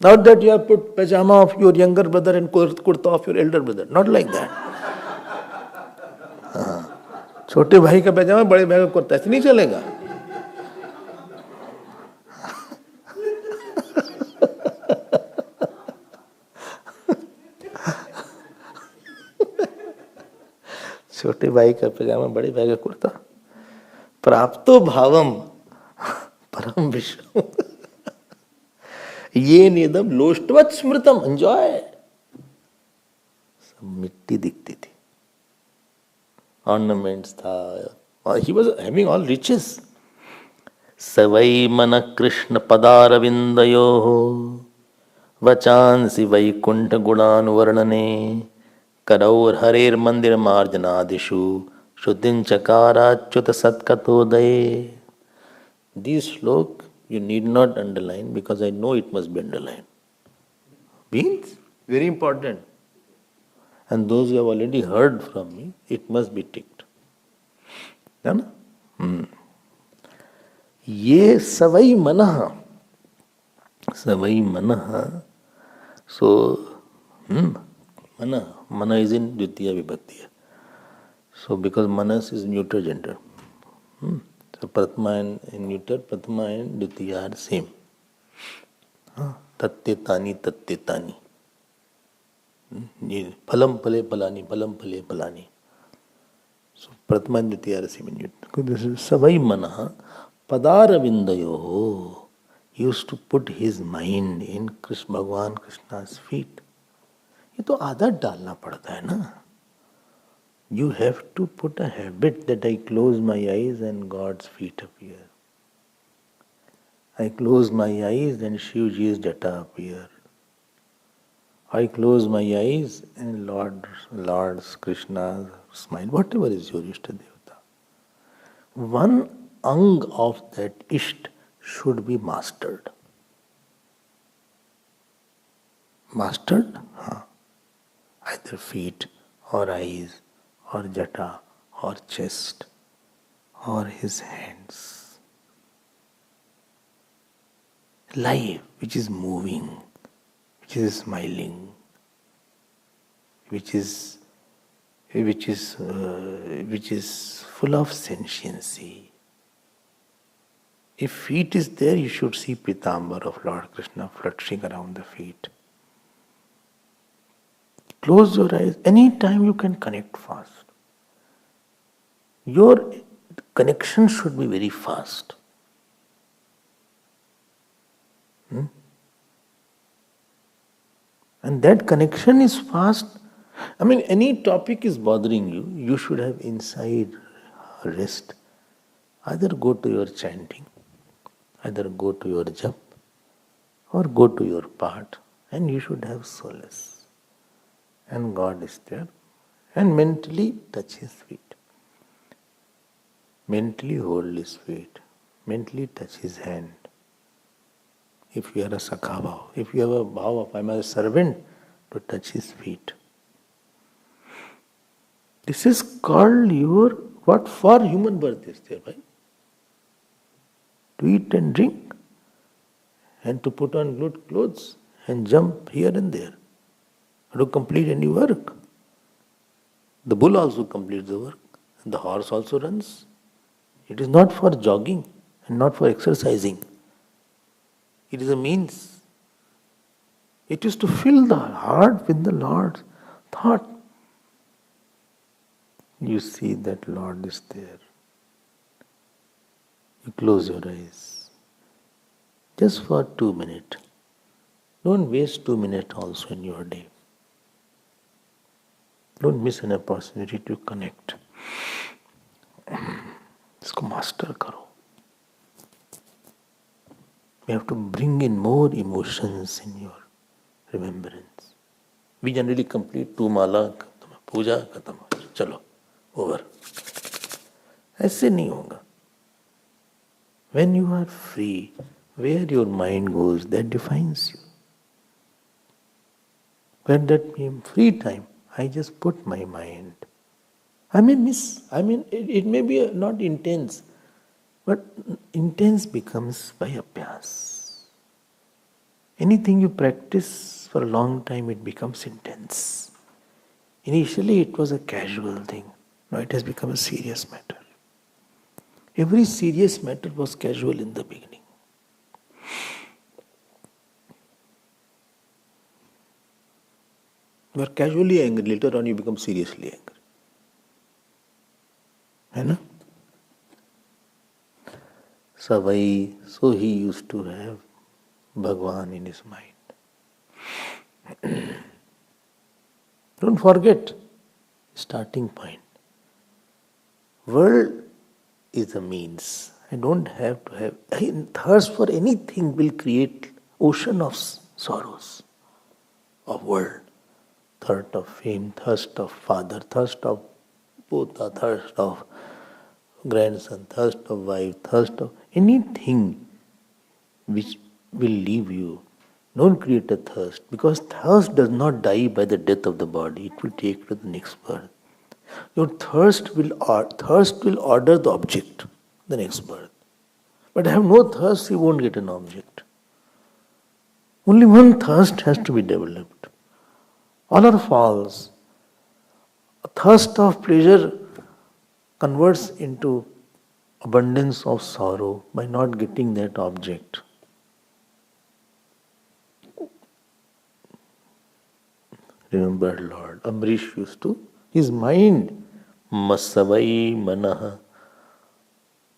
[SPEAKER 2] Not that you have put pajama of your younger brother and kurta of your elder brother. Not like that. छोटे भाई का पैजामा बड़े भाई का कुर्ता, ऐसे नहीं चलेगा. छोटे भाई का पैजामा बड़े भाई का कुर्ता. प्राप्तो भावम परम विष्णु ये निदम लोष्टवत स्मृतम. एंजॉय. सब मिट्टी दिखती थी. ऑर्नामेंट्स था. He was having all riches. सवै मन कृष्ण पदारविंदयो वचांसि वैकुंठ गुणानुवर्णने करौर हरेर मंदिर मार्जनादिषु शुद्धिं चकाराच्युत सत्कथोदये. This slok you need not underline because I know it must be underlined. Means very important. And those who have already heard from me, it must be ticked. है ना? ये सवै मनः. सवै मनः. So, मनः. Mana is in Dvitiya Vibhakti. So, because manas is neuter gender. So, Prathama and neuter, Prathama and Dvitiya are same. Tattetani, tattetani. Phalam phale phalani, phalam phale phalani. So, Prathama and Dvitiya are same in neuter. This is Savai Manaha Padaravindayo. Used to put his mind in Bhagavan Krishna's feet. ये तो आदत डालना पड़ता है ना. You have to put a habit that I close my eyes and God's feet appear. I close my eyes and Shivji's jata appear. I close my eyes and Lord's Krishna's smile. Whatever is your Ishta Devata. One ang of that Isht should be mastered. Mastered? Either feet or eyes or jata or chest or his hands. Life which is moving, which is smiling, which is full of sentiency. If feet is there, you should see Pitambar of Lord Krishna fluttering around the feet. Close your eyes. Any time you can connect fast. Your connection should be very fast. And that connection is fast. I mean, any topic is bothering you, you should have inside rest. Either go to your chanting, either go to your jap, or go to your part, and you should have solace. And God is there. And mentally touch His feet. Mentally hold His feet. Mentally touch His hand. if you are a sakha bhav, if you have a bhav of I am a servant, to touch his feet. This is called your, what for human birth is there, right? To eat and drink, and to put on good clothes, and jump here and there, to complete any work. The bull also completes the work, and the horse also runs. It is not for jogging and not for exercising. It is a means. It is to fill the heart with the Lord's thought. You see that Lord is there. You close your eyes. Just for 2 minutes. Don't waste 2 minutes also in your day. Don't miss an opportunity to connect. इसको master करो. You have to bring in more emotions in your remembrance. We generally complete 2 माला, पूजा खत्म, चलो over. ऐसे नहीं होगा. When you are free, where your mind goes, that defines you. When that free time, I just put my mind. I may miss, it may be not intense, but intense becomes by abhyas. Anything you practice for a long time, it becomes intense. Initially, it was a casual thing. Now it has become a serious matter. Every serious matter was casual in the beginning. You are casually angry, later on you become seriously angry. है ना? So he used to have Bhagavan in his mind. Don't forget, starting point. World is a means. I don't have to have. Thirst for anything will create ocean of sorrows, of world. Thirst of fame, thirst of father, thirst of pota, thirst of grandson, thirst of wife, thirst of anything which will leave you. Don't create a thirst, because thirst does not die by the death of the body. It will take you to the next birth. Your thirst will order the object, the next birth. But have no thirst, you won't get an object. Only one thirst has to be developed. All are false. A thirst of pleasure converts into abundance of sorrow by not getting that object. Remember Lord, Ambarish used to, his mind, Masavai Manaha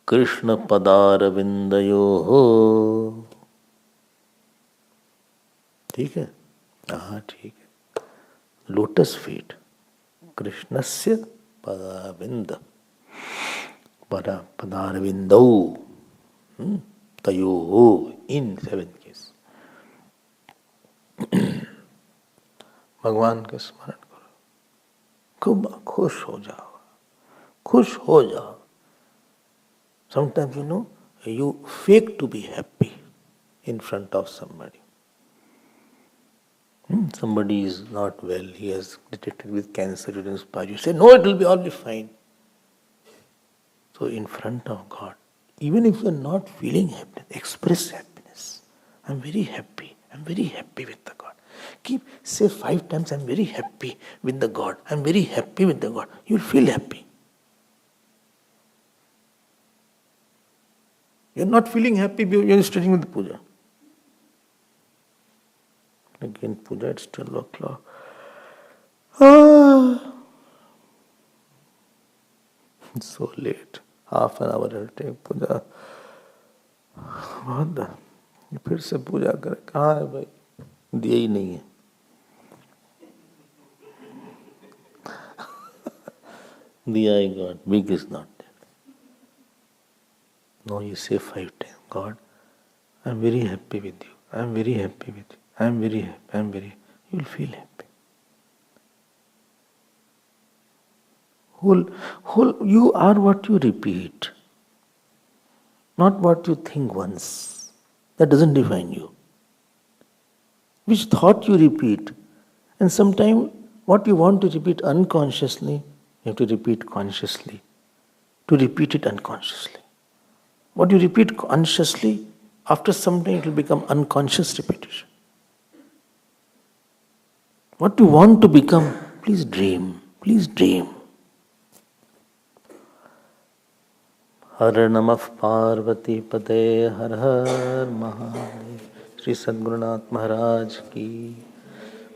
[SPEAKER 2] Krishna Padara Vindayoho. ठीक है? हाँ ठीक है. Lotus feet. Krishnasya Padavinda. Padarvindau. Tayoho. In 7 cases. भगवान के स्मरण करो. खूब खुश हो जाओ. खुश हो जाओ. Sometimes, you fake to be happy in front of somebody. Somebody is not well, he has detected with cancer, you say, no, it will be all be fine. So in front of God, even if you are not feeling happy, express happiness. I am very happy with the God. Say 5 times, I am very happy with the God. I am very happy with the God. You will feel happy. You are not feeling happy, you are studying with the puja. Again, puja, it's 12 o'clock. It's so late. Half an hour I'll take puja. बहुत फिर से पूजा करे. कहाँ है भाई? दिया ही नहीं है. दिया I got. Big is not there. No, you say 5 times. God, I am very happy with you. I am very happy with you. I am very happy. You will feel happy. You are what you repeat, not what you think once. That doesn't define you. which thought you repeat. And sometimes what you want to repeat unconsciously, you have to repeat consciously, to repeat it unconsciously. What you repeat consciously, after some time it will become unconscious repetition. What you want to become, please dream, please dream. हर नमः पार्वती पते हर हर महादेव। श्री सद्गुरुनाथ महाराज की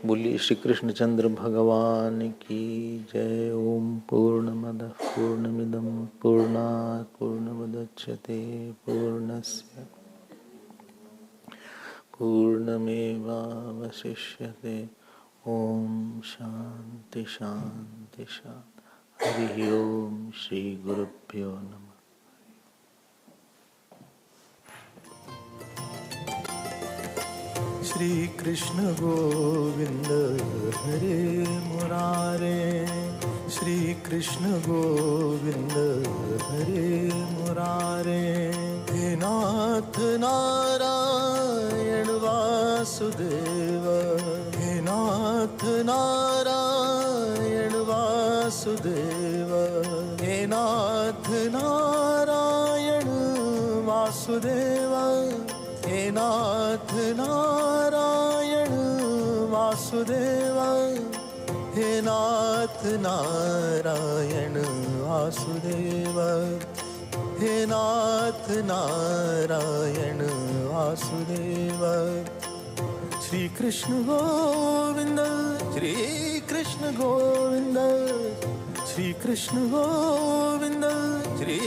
[SPEAKER 2] बोलिए, श्री कृष्णचंद्र भगवान की जय। ओम पूर्णमदः पूर्णमिदं पूर्णात् पूर्णमुदच्यते पूर्णस्य पूर्णमेवावशिष्यते। ओम शांति शांति शांति। हरि ओम श्री गुरुभ्यो नमः।
[SPEAKER 3] श्री कृष्ण गोविंद हरे मुरारे, श्री कृष्ण गोविंद हरे मुरारे। हे नाथ नारायण वासुदेव, हे नाथ नारायण वासुदेव, हे नाथ नारायण वासुदेव, हे नाथ नारायण वासुदेव, हे नाथ नारायण वासुदेव, हे नाथ नारायण वासुदेव। श्री कृष्ण गोविंद, श्री कृष्ण गोविंद, श्री कृष्ण गोविंद, श्री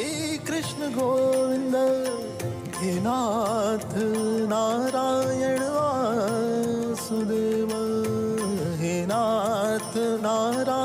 [SPEAKER 3] कृष्ण गोविंद। हे नाथ नारायण वासुदेव, हे नाथ नारायण